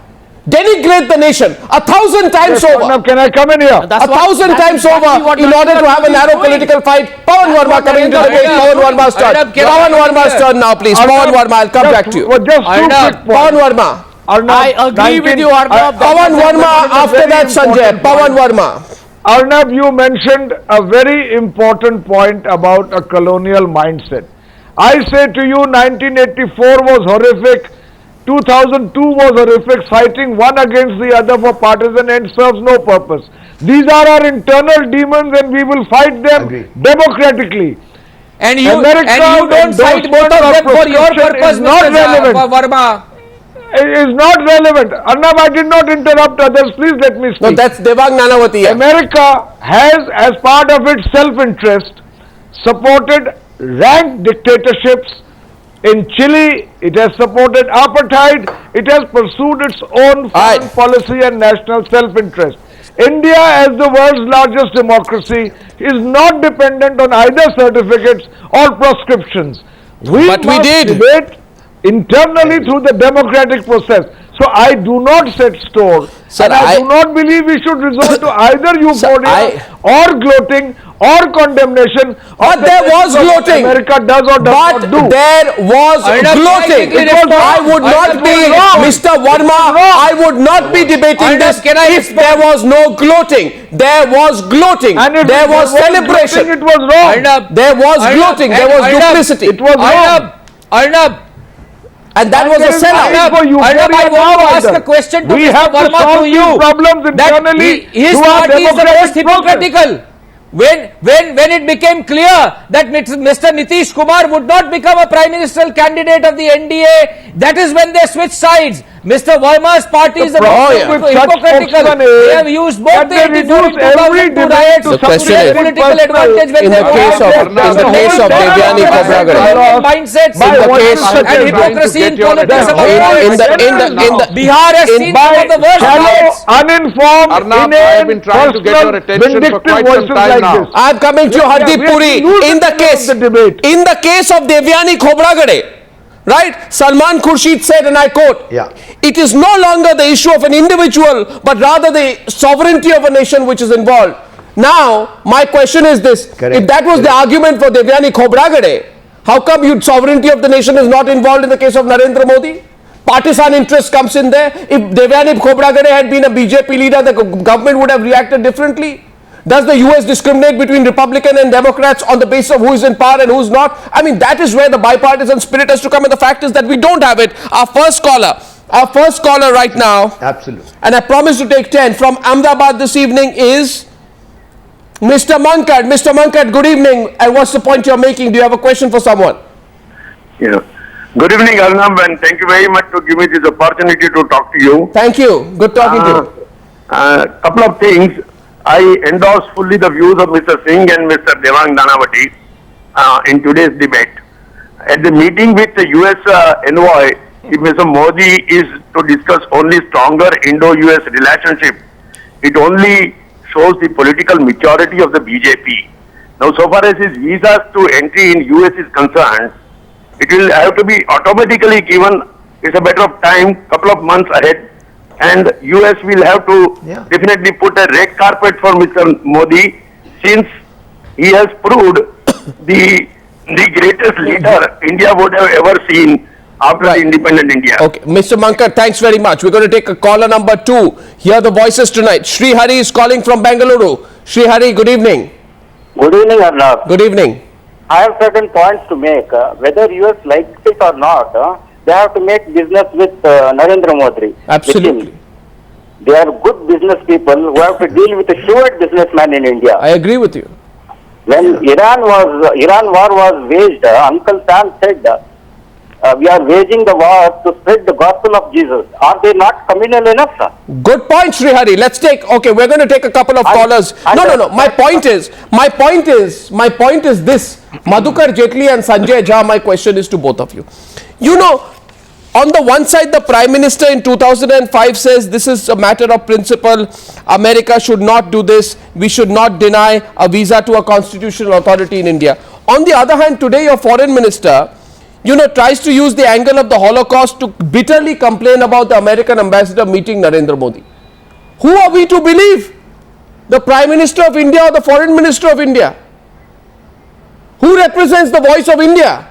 Denigrate the nation 1,000 times over. Arnab, can I come in here? That's 1,000 that's times exactly over what in order to have a Narendra narrow Modi is doing. political fight. Pavan Verma coming into the debate. Pavan Verma's turn. Pavan Verma's turn now, please. Pavan Verma, I'll come back to you. Just two quick Pavan points. Verma. Arnab, I agree with you, Arnab. Pavan Verma, after that, Sanjay. Pavan Verma. Arnab, you mentioned a very important point about a colonial mindset. I say to you, 1984 was horrific, 2002 was horrific, fighting one against the other for partisan ends serves no purpose. These are our internal demons and we will fight them democratically. And you America don't fight both of them for your prescription purpose, is not Mr. relevant. Verma. It is not relevant. Arnab, I did not interrupt others. Please let me speak. No, that's Devang Nanavati. America has, as part of its self-interest, supported rank dictatorships. In Chile, it has supported apartheid. It has pursued its own foreign policy and national self-interest. India, as the world's largest democracy, is not dependent on either certificates or proscriptions. But we did. internally through the democratic process. So I do not set store, Sir, and I do not believe we should resort to either euphoria or gloating or condemnation. But there was gloating. America does or does But not do. there was gloating. I would not be, Mr. Verma, I would not be debating this if there was no gloating. There was gloating. And if There was celebration. It was wrong. There was gloating. There was duplicity. It was wrong. Arnab, And that was a sellout. Arnab, I want to ask a question to We Mr. have to Verma, solve to you. these problems internally His through our party is the most democratic process. hypocritical. When it became clear that Mr. Nitish Kumar would not become a prime ministerial candidate of the NDA, that is when they switched sides. Mr. Verma's party is the most hypocritical. They have used both the 84 and 2002 riots The to question their is, political advantage when in they the case of Devyani Khobragade, mindsets in the case and hypocrisy in politics among Bihar has seen some of the worst riots. Uninformed, Arnab, I have been trying to get your attention for quite some time now. I am coming to you, Hardeep Puri. In the case of Devyani Khobragade, right? Salman Khurshid said, and I quote, it is no longer the issue of an individual, but rather the sovereignty of a nation which is involved. Now, my question is this. If that was the argument for Devyani Khobragade, how come sovereignty of the nation is not involved in the case of Narendra Modi? Partisan interest comes in there. If Devyani Khobragade had been a BJP leader, the government would have reacted differently. Does the US discriminate between Republican and Democrats on the basis of who is in power and who is not? I mean, that is where the bipartisan spirit has to come, and the fact is that we don't have it. Our first caller right now, Absolutely. and I promise to take 10 from Ahmedabad this evening, is Mr. Mankad. Mr. Mankad, good evening. And what's the point you're making? Do you have a question for someone? Yeah. Good evening, Arnab, and thank you very much to give me this opportunity to talk to you. Thank you. Good talking to you. Couple of things. I endorse fully the views of Mr. Singh and Mr. Devang Nanavati in today's debate. At the meeting with the US envoy, if Mr. Modi is to discuss only stronger Indo-US relationship, it only shows the political maturity of the BJP. Now, so far as his visas to entry in US is concerned, it will have to be automatically given. It's a matter of time, couple of months ahead, and US will have to definitely put a red carpet for Mr. Modi, since he has proved the greatest leader India would have ever seen after the independent India. Okay, Mr. Mankad, thanks very much. We're going to take a caller number 2. Hear the voices tonight. Sri Hari is calling from Bengaluru. Sri Hari, good evening. Good evening, Arnab. Good evening. I have certain points to make. Whether US likes it or not, they have to make business with Narendra Modi. Absolutely. They are good business people who have to deal with a shrewd businessman in India. I agree with you. When Iran war was waged, Uncle Sam said, we are waging the war to spread the gospel of Jesus. Are they not communal enough, sir? Good point, Sri Hari. Let's take, okay, we're going to take a couple of callers. No. My point is this. Madhukar Jaitley and Sanjay Jha, my question is to both of you. You know, on the one side, the Prime Minister in 2005 says this is a matter of principle. America should not do this. We should not deny a visa to a constitutional authority in India. On the other hand, today your Foreign Minister, you know, tries to use the angle of the Holocaust to bitterly complain about the American ambassador meeting Narendra Modi. Who are we to believe? The Prime Minister of India or the Foreign Minister of India? Who represents the voice of India?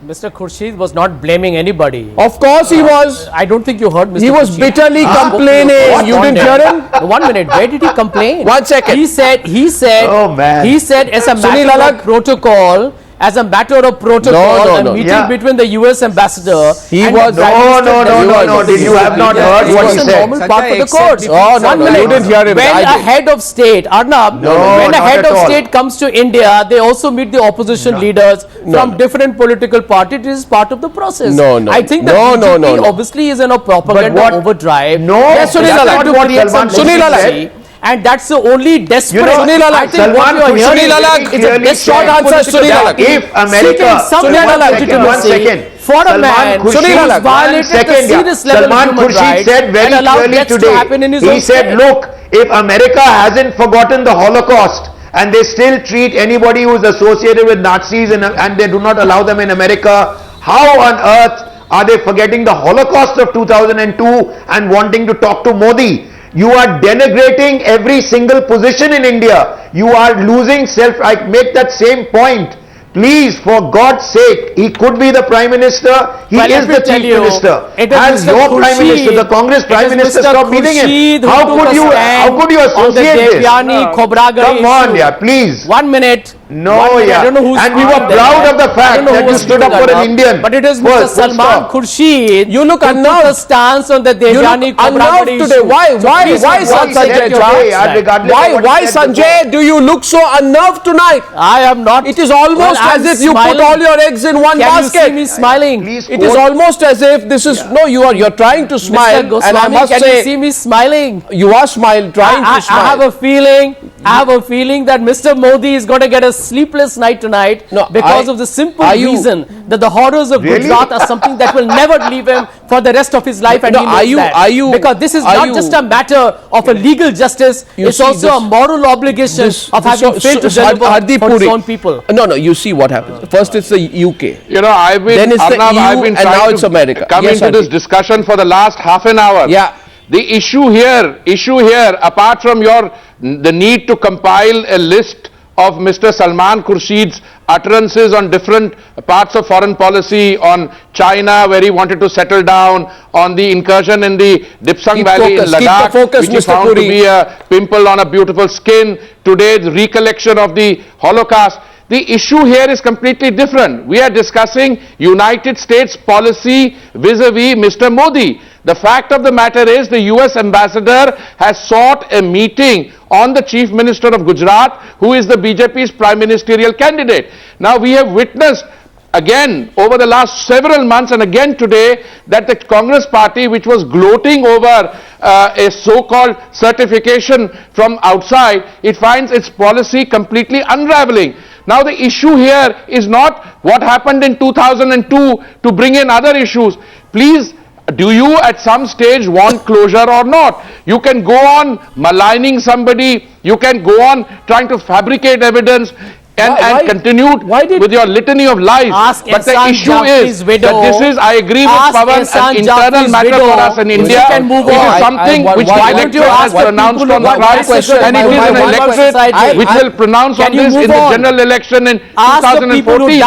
Mr. Khurshid was not blaming anybody. Of course he was. I don't think you heard Mr. He was Khurshid. bitterly complaining. You didn't hear him? 1 minute. Where did he complain? 1 second. He said, Oh, man. he said as a Sunil matter Alagh. of protocol, a meeting between the US ambassador He and was- the Prime Minister No. Did you have not heard what he It's a said? normal part of the Sanjay, course. accept Oh, no, 1 no, minute. you didn't hear him. When I a did. head of state, Arnab, when a not head at of all. state comes to India, they also meet the opposition leaders from different political parties. It is part of the process. No. I think that No. BJP obviously is in a propaganda But what- overdrive. No, They're Sunil trying Alagh. to what create some Salman Sunil Alagh. legitimacy, and that's the only desperate. Sunil Alagh. I think what Salman you are Khurshid hearing Sunil Alagh. is a clearly desperate short answer, political Sunil Alagh. party If America, seeking some Sunil kind of Alagh, legitimacy 1 second. for a Salman man Khurshid, who has 1 violated the second, serious level of Salman human Khurshid rights said very and allowed clearly deaths to today, happen in his own he said, state. look, if America hasn't forgotten the Holocaust and they still treat anybody who is associated with Nazis and they do not allow them in America, how on earth Are they forgetting the Holocaust of 2002 and wanting to talk to Modi? You are denigrating every single position in India. You are losing self. I make that same point. Please, for God's sake, he could be the Prime Minister, he is the Chief Minister. Has your Prime Minister, the Congress Prime Minister, stopped meeting him? How could you associate this? Come on, yeah, please. 1 minute. No, yeah. I don't know who's and we were proud of the fact that you stood up for an Indian. But it is Mr. Salman Khurshid. You look took a stance on the Devyani Khobra issue. Today. Why, Sanjay Jha? Why, Sanjay, do you look so unnerved tonight? I am not. It is almost as if you put all your eggs in one basket. Can you see me smiling? It is almost as if this is, no, you're trying to smile. Mr. Goswami, and I must can say, you see me smiling? You are trying to smile. I have a feeling that Mr. Modi is going to get a sleepless night tonight because of the simple reason that the horrors of Gujarat are something that will never leave him for the rest of his life, and he knows that. Because this is not just a matter of a legal justice, it's also a moral obligation of having failed to deliver for his own people. No, you see what happens. First it's the UK. You know, I've been, then it's Arnab, the EU, I've been and now it's to America. Come into this discussion for the last half an hour. Yeah. The issue here, apart from the need to compile a list of Mr. Salman Khurshid's utterances on different parts of foreign policy, on China where he wanted to settle down, on the incursion in the Dipsang Valley in Ladakh, which he found to be a pimple on a beautiful skin, today's recollection of the Holocaust. The issue here is completely different. We are discussing United States policy vis-a-vis Mr. Modi. The fact of the matter is the US ambassador has sought a meeting on the Chief Minister of Gujarat, who is the BJP's prime ministerial candidate. Now we have witnessed again over the last several months and again today that the Congress party, which was gloating over a so-called certification from outside, it finds its policy completely unraveling. Now the issue here is not what happened in 2002 to bring in other issues. Please, do you at some stage want closure or not? You can go on maligning somebody, you can go on trying to fabricate evidence and continue with your litany of lies. But the issue is that this is, I agree with Pavan, an internal matter for us in India. It is something which the electorate has pronounced on the price, and it is an electorate which will pronounce on this in the general election in 2014.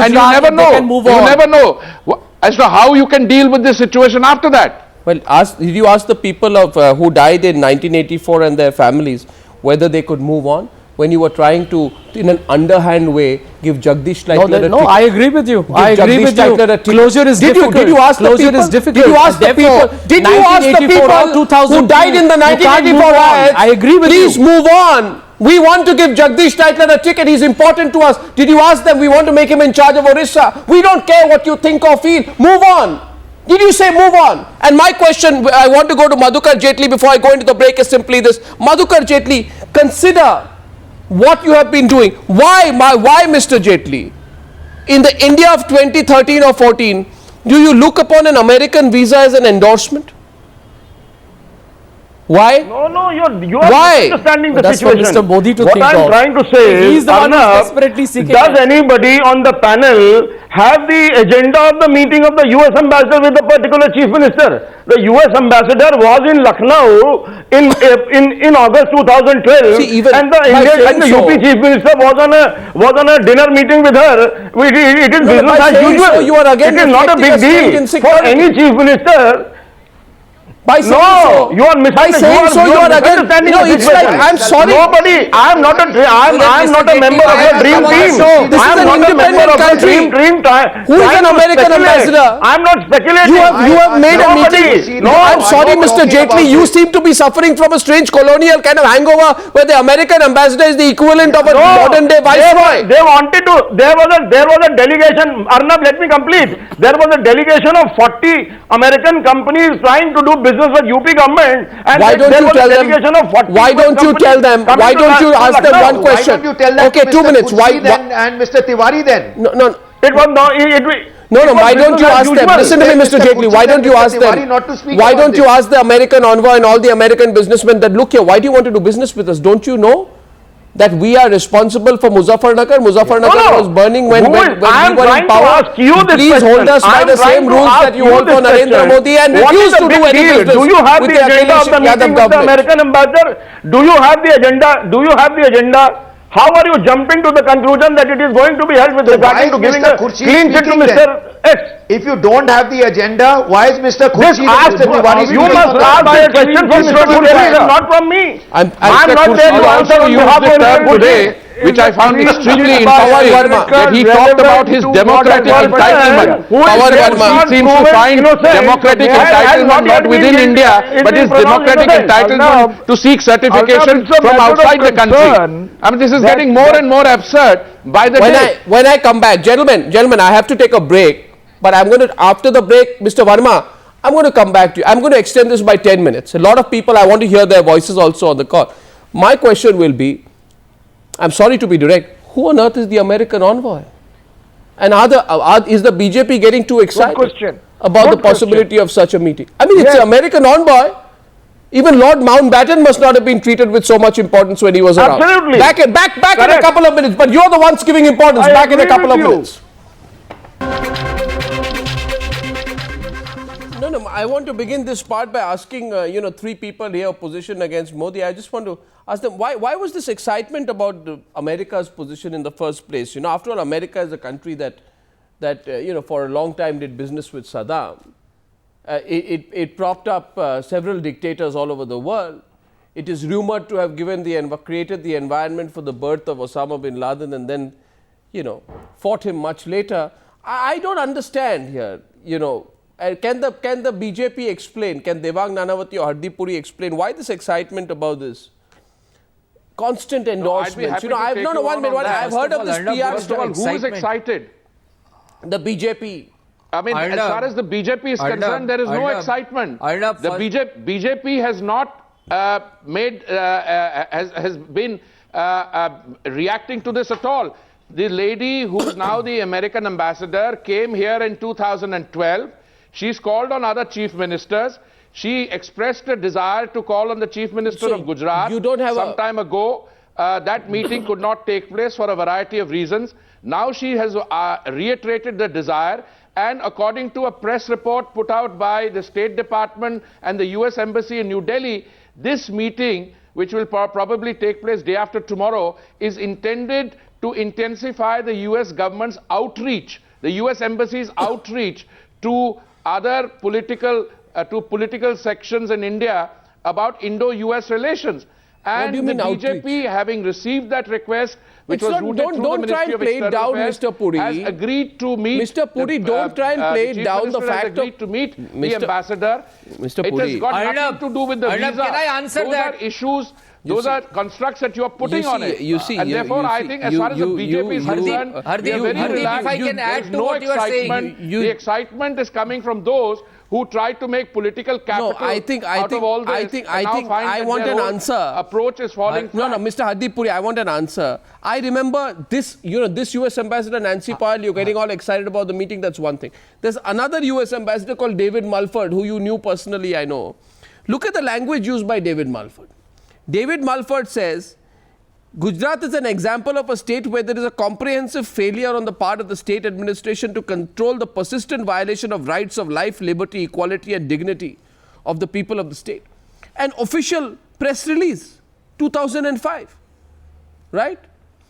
And you never know as to how you can deal with this situation after that. Well, did you ask the people of who died in 1984 and their families whether they could move on? When you were trying to, in an underhand way, give Jagdish Leitler a ticket. No, I agree with you. Closure is difficult. Did you ask the people? Did you ask the people? Did you ask the people who died in the 1984 riots? I agree with you. Please move on. We want to give Jagdish Leitler a ticket. He's important to us. Did you ask them? We want to make him in charge of Orissa. We don't care what you think or feel. Move on. Did you say move on? And my question, I want to go to Madhukar Jaitley before I go into the break, is simply this. Madhukar Jaitley, consider what you have been doing. Why Mr. Jaitley, in the India of 2013 or 14, do you look upon an American visa as an endorsement? Why? No, you are misunderstanding the situation. Mr. Modi to what I am trying to say is, Arnab, does anybody on the panel have the agenda of the meeting of the US ambassador with the particular chief minister? The US ambassador was in Lucknow in August 2012, and the UP chief minister was on a dinner meeting with her. It is business as usual. So you are again, it is not a big deal for any chief minister. By saying you are misunderstanding the situation. I'm sorry. I am not a member of the dream team. This is an independent country. Who is an American ambassador? I am not speculating. You have made a meeting. No, I'm sorry, Mr. Jaitley. You seem to be suffering from a strange colonial kind of hangover where the American ambassador is the equivalent of a modern day viceroy. They wanted to. There was a delegation. Arnab, let me complete. There was a delegation of 40 American companies trying to do business with UP government, and why don't you tell them? Why don't you tell them? Why don't you ask them one question? Why don't you tell that okay, to 2 Mr. minutes. Why? And Mr. Tiwari then? No. It was no. No. Why don't you ask them? Listen to me, Mr. Jaitley. Why don't you ask them? Why don't you ask the American envoy and all the American businessmen that look here? Why do you want to do business with us? Don't you know? that we are responsible for Muzaffarnagar. Muzaffarnagar was burning when we were in power. Please hold us by the same rules that you hold for Narendra Modi and refuse to do any business. Do you have with the agenda of the meeting with the American ambassador? Do you have the agenda? Do you have the agenda? How are you jumping to the conclusion that it is going to be held with regard to giving a clean chit to Mr. X? If you don't have the agenda, why is Mr. Khurshi? You must ask a question from Mr. Khurshi, not from me. I'm not there to answer on behalf of Mr. Today, which I found extremely interesting, that he talked about his democratic entitlement. Pavan Verma seems to find democratic entitlement not within India, but his democratic entitlement to seek certification from outside the country. I mean, this is getting more and more absurd by the day. When I come back, gentlemen, I have to take a break. But I'm going to, after the break, Mr. Verma, I'm going to come back to you. I'm going to extend this by 10 minutes. A lot of people, I want to hear their voices also on the call. My question will be, I'm sorry to be direct, who on earth is the American envoy? And is the BJP getting too excited about the possibility of such a meeting? I mean, it's the American envoy. Even Lord Mountbatten must not have been treated with so much importance when he was around. Absolutely. Back in a couple of minutes. But you're the ones giving importance. Back in a couple of minutes. No, I want to begin this part by asking, three people here position against Modi. I just want to ask them, why was this excitement about America's position in the first place? After all, America is a country that for a long time did business with Saddam. It propped up several dictators all over the world. It is rumored to have created the environment for the birth of Osama bin Laden and then, fought him much later. I don't understand here, Can the BJP explain, can Devang Nanavati or Hardeep Puri explain why this excitement about this? Constant endorsements. I've heard of this PR stuff. Who is excited? The BJP. I mean, as far as the BJP is concerned, there is no excitement. The BJP has not has been reacting to this at all. The lady who is now the American ambassador came here in 2012. She's called on other chief ministers. She expressed a desire to call on the chief minister of Gujarat some time ago. That meeting could not take place for a variety of reasons. Now she has reiterated the desire, and according to a press report put out by the State Department and the US Embassy in New Delhi, this meeting, which will probably take place day after tomorrow, is intended to intensify the US government's outreach, the US Embassy's outreach to other political sections in India about Indo-US relations. And the BJP, having received that request, which was rooted through the Ministry of External Affairs, has agreed to meet. Mr. Puri, don't try and play it down the fact of to meet the ambassador. Mr. Puri, it has got nothing to do with the visa. Can I answer that? Those are issues. Those are constructs that you are putting on it. And therefore, I think as far as the BJP is concerned, we are very relaxed. If I can add to what you are saying. The excitement is coming from those who try to make political capital out of all this. I want an answer. Approach is falling flat. No, Mr. Hardeep Puri, I want an answer. I remember this, this US ambassador, Nancy Powell, you're getting all excited about the meeting, that's one thing. There's another US ambassador called David Mulford, who you knew personally, I know. Look at the language used by David Mulford. David Mulford says, Gujarat is an example of a state where there is a comprehensive failure on the part of the state administration to control the persistent violation of rights of life, liberty, equality and dignity of the people of the state. An official press release, 2005, right?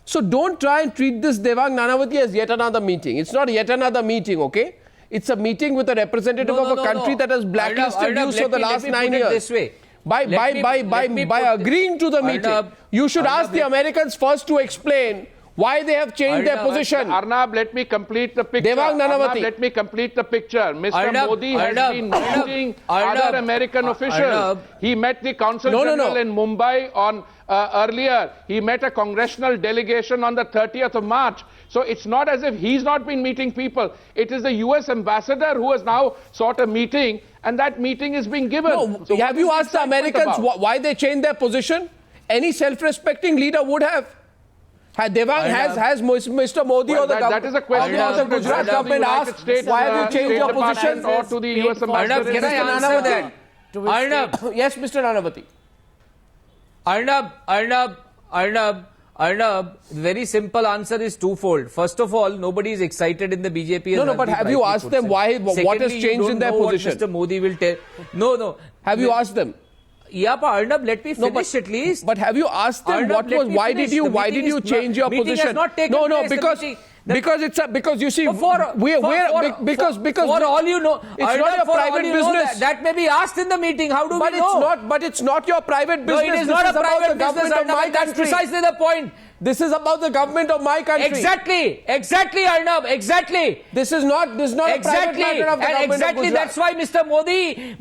So don't try and treat this Devang Nanavati as yet another meeting. It's not yet another meeting, okay? It's a meeting with a representative of a country that has blacklisted you for the last 9 years. This way. By agreeing to the meeting, you should ask the Americans first to explain why they have changed their position. Arnab, let me complete the picture. Devang Nanavati. Let me complete the picture. Mr. Modi has been meeting other American officials. He met the Consul General in Mumbai on earlier. He met a congressional delegation on the 30th of March. So it's not as if he's not been meeting people. It is the US ambassador who has now sought a meeting, and that meeting is being given. No, so have you asked the Americans why they changed their position? Any self-respecting leader would have. Had Devang, has Mr. Modi or the government, that is a question or the Gujarat government asked, why have you changed your position? Or to the US ambassador. Can I answer that? Arnab. Yes, Mr. Nanavati. Arnab, Arnab, very simple answer is twofold. First of all, nobody is excited in the BJP. No, but have you asked them why? What has changed in their position? Mr. Modi will tell. No. Have you asked them? Yeah, but Arnab, let me finish at least. But have you asked them Arnab, why did you change your meeting position? Has not taken place, because you see for all you know, it's not your private business. That may be asked in the meeting. How do we know? But it's not your private business. No, it is not a private business. That's precisely the point. This is about the government of my country. Exactly, Arnab, exactly. This is not a private matter of the government of Gujarat. That's why Mr. Modi.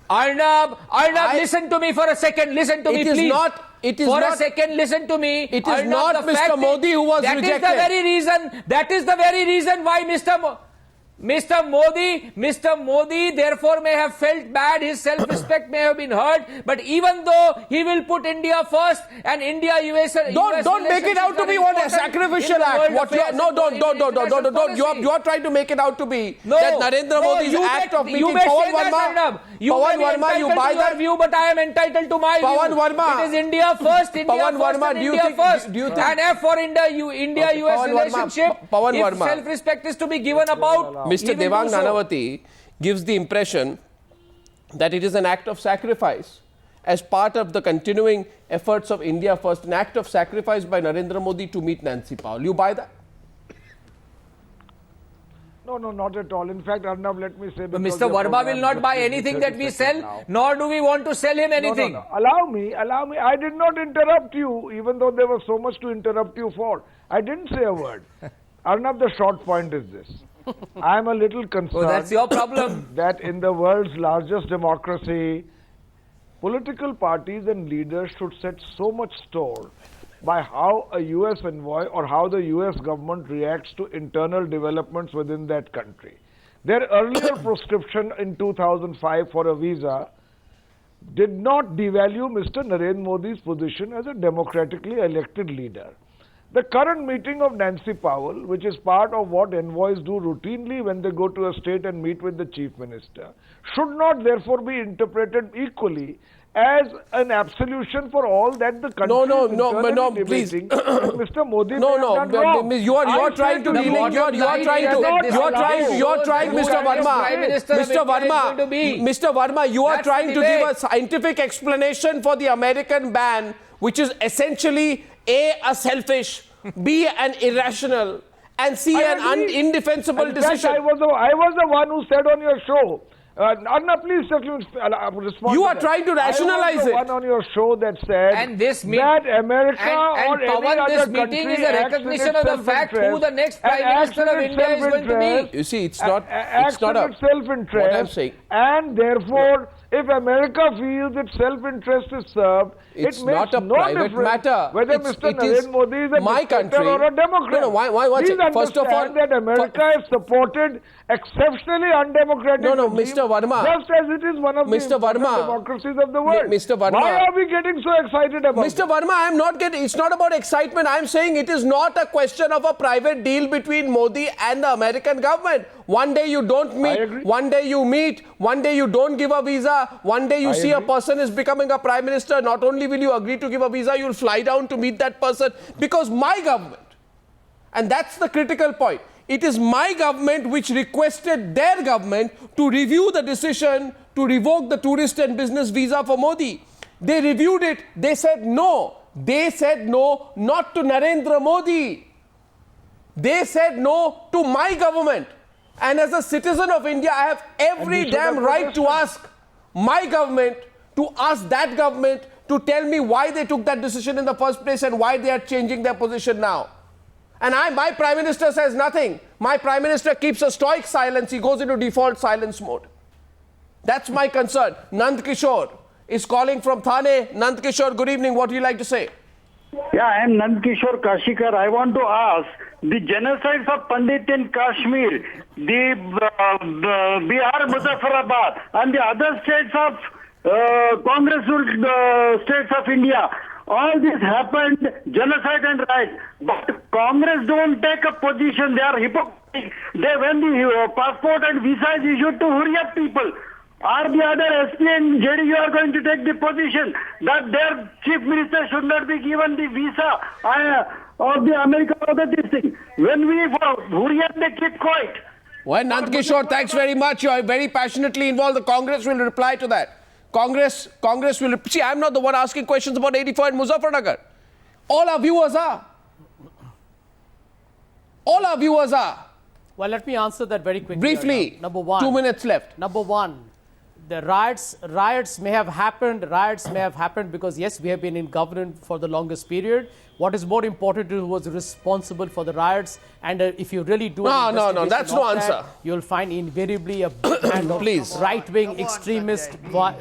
Arnab, listen to me for a second. Listen to me, please. A second, listen to me. It is not Mr. Modi who was rejected. That is the very reason why Mr. Modi therefore may have felt bad, his self-respect may have been hurt, but even though he will put India first and India-US... Don't make it out to be a sacrificial act. You are trying to make it out to be that Narendra Modi's act of meeting Pavan Verma... Pavan Verma, you buy that view, but I am entitled to my view. It is India first, India first. And F for India-US relationship, if self-respect is to be given about... Mr. Devang Nanavati gives the impression that it is an act of sacrifice as part of the continuing efforts of India First, an act of sacrifice by Narendra Modi to meet Nancy Powell. You buy that? No, not at all. In fact, Arnab, let me say... But Mr. Verma will not buy anything that we sell, nor do we want to sell him anything. No. Allow me. I did not interrupt you, even though there was so much to interrupt you for. I didn't say a word. Arnab, the short point is this. I am a little concerned that's your problem. that in the world's largest democracy, political parties and leaders should set so much store by how a US envoy or how the US government reacts to internal developments within that country. Their earlier prescription in 2005 for a visa did not devalue Mr. Narendra Modi's position as a democratically elected leader. The current meeting of Nancy Powell, which is part of what envoys do routinely when they go to a state and meet with the chief minister, should not therefore be interpreted equally as an absolution for all that the country is please. Mr. Modi you are trying to Mr. Verma, you are trying to give a scientific explanation for the American ban, which is essentially A, selfish, B, an irrational, and C, an indefensible decision. I was the one who said on your show. Arnab, please respond. You are trying to rationalize it. I was the one on your show that said that America or any other country is a recognition of the fact who the next Prime Minister of India is going to be. You see, it's not a self-interest. What I'm saying. And therefore, if America feels its self-interest is served, it's it makes not a private matter. Whether Mr. Narendra Modi is a dictator or a Democrat. Why? Please First of all, that America has supported exceptionally undemocratic Mr. Verma. Just as it is one of the democracies of the world. Mr. Verma. Why are we getting so excited about Mr. Verma, it's not about excitement. I'm saying it is not a question of a private deal between Modi and the American government. One day you don't meet, one day you meet, one day you don't give a visa, one day you see a person is becoming a prime minister. Not only will you agree to give a visa, you'll fly down to meet that person because my government, and that's the critical point, it is my government which requested their government to review the decision to revoke the tourist and business visa for Modi. They reviewed it. They said no. They said no, not to Narendra Modi. They said no to my government. And as a citizen of India, I have every damn right to ask my government, to ask that government to tell me why they took that decision in the first place and why they are changing their position now. And my Prime Minister says nothing. My Prime Minister keeps a stoic silence. He goes into default silence mode. That's my concern. Nand Kishore is calling from Thane. Nand Kishore, good evening. What would you like to say? Yeah, I am Nand Kishore Kashikar. I want to ask, the genocides of Pandit in Kashmir, the Bihar, Muzaffarabad, and the other states of Congress-ruled states of India, all this happened, genocide and riots. But Congress don't take a position. They are hypocrites. When the passport and visa is issued to Hurriyat people, Or the other SP and JDU are going to take the position that their chief minister should not be given the visa of the America or this thing. When we Hurriyat, they keep quiet. Well, Nand Kishore, thanks very much. You are very passionately involved. The Congress will reply to that. Congress will... See, I'm not the one asking questions about 84 and Muzaffarnagar. All our viewers are. All our viewers are. Well, let me answer that very quickly. Briefly, number one, 2 minutes left. Number one, the riots may have happened because yes, we have been in government for the longest period. What is more important is who was responsible for the riots, and if you really do no, that's no answer. You'll find invariably a hand of right-wing extremist.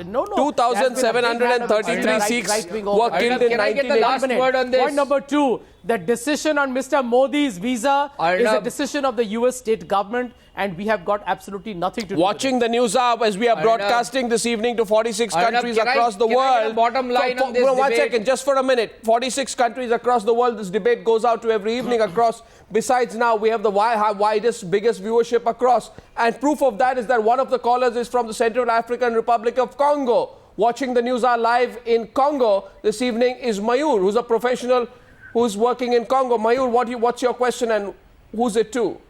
No. 2,733 Sikhs were killed in 1980. Point number two, the decision on Mr. Modi's visa is a decision of the US state government, and we have got absolutely nothing to do Watching the Newshour as we are broadcasting this evening to 46 countries across the world. Bottom line on this One debate. second, just for a minute. 46 countries across the world. This debate goes out to every evening across. Besides, now we have the widest, biggest viewership across. And proof of that is that one of the callers is from the Central African Republic of Congo. Watching the Newshour live in Congo this evening is Mayur, who's a professional who's working in Congo. Mayur, what's your question and who's it to?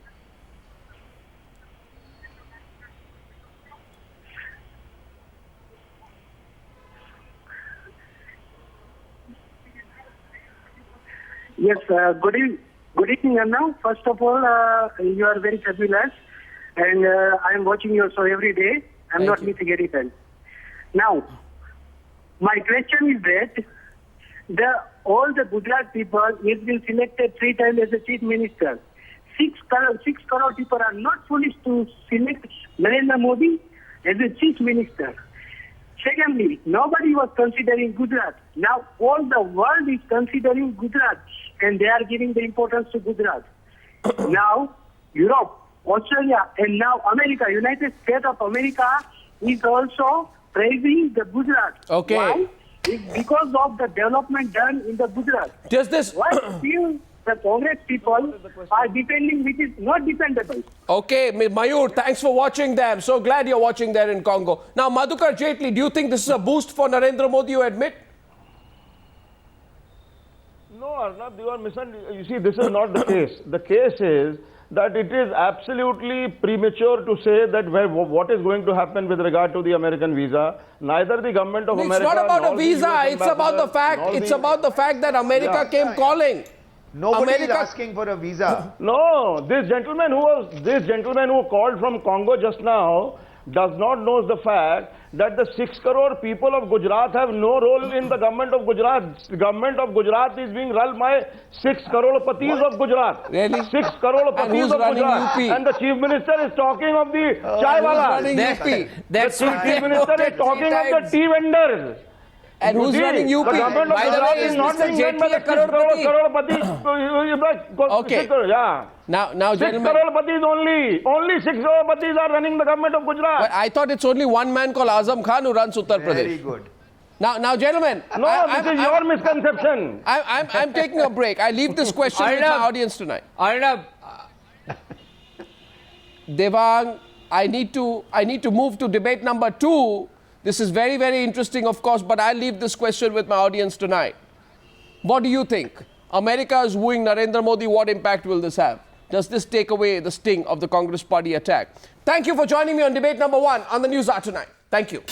Yes, good evening, Arnab. First of all, you are very fabulous, and I am watching your show every day. I am not missing anything. Now, my question is that all the Gujarat people has been selected 3 times as a chief minister. 6 crore people are not foolish to select Narendra Modi as a chief minister. Secondly, nobody was considering Gujarat. Now all the world is considering Gujarat, and they are giving the importance to Gujarat. Now Europe, Australia, and now America, United States of America is also praising the Gujarat. Okay. Why? It's because of the development done in the Gujarat. Does this... Why still the Congress people are defending which is not defendable? Okay, Mayur, thanks for watching them. So glad you're watching there in Congo. Now, Madhukar Jaitley, do you think this is a boost for Narendra Modi, you admit? No, Arnab, you are misunderstanding. You see, this is not the case. The case is that it is absolutely premature to say that what is going to happen with regard to the American visa. Neither the government of America... It's not about a visa. It's about the fact. It's about the fact that America came calling. Nobody is asking for a visa. No, this gentleman who called from Congo just now does not know the fact that the 6 crore people of Gujarat have no role in the government of Gujarat. The government of Gujarat is being run by 6 crore patis of Gujarat. Really? 6 crore patis of Gujarat. UP? And the chief minister is talking of the chai wala. The chief minister is talking of the tea vendors. And who's running UP? The government of Gujarat is not being run by the 6 crore Okay. Yeah. Now, 6 gentlemen. crore patis only 6 crore patis are running the government of Gujarat. But I thought it's only one man called Azam Khan who runs Uttar Pradesh. Very good. Now, gentlemen. No, this is your misconception. I'm taking a break. I leave this question with my audience tonight. Arnab, Devang, I need to move to debate number 2. This is very, very interesting, of course, but I'll leave this question with my audience tonight. What do you think? America is wooing Narendra Modi. What impact will this have? Does this take away the sting of the Congress party attack? Thank you for joining me on debate number 1 on the Newshour tonight. Thank you.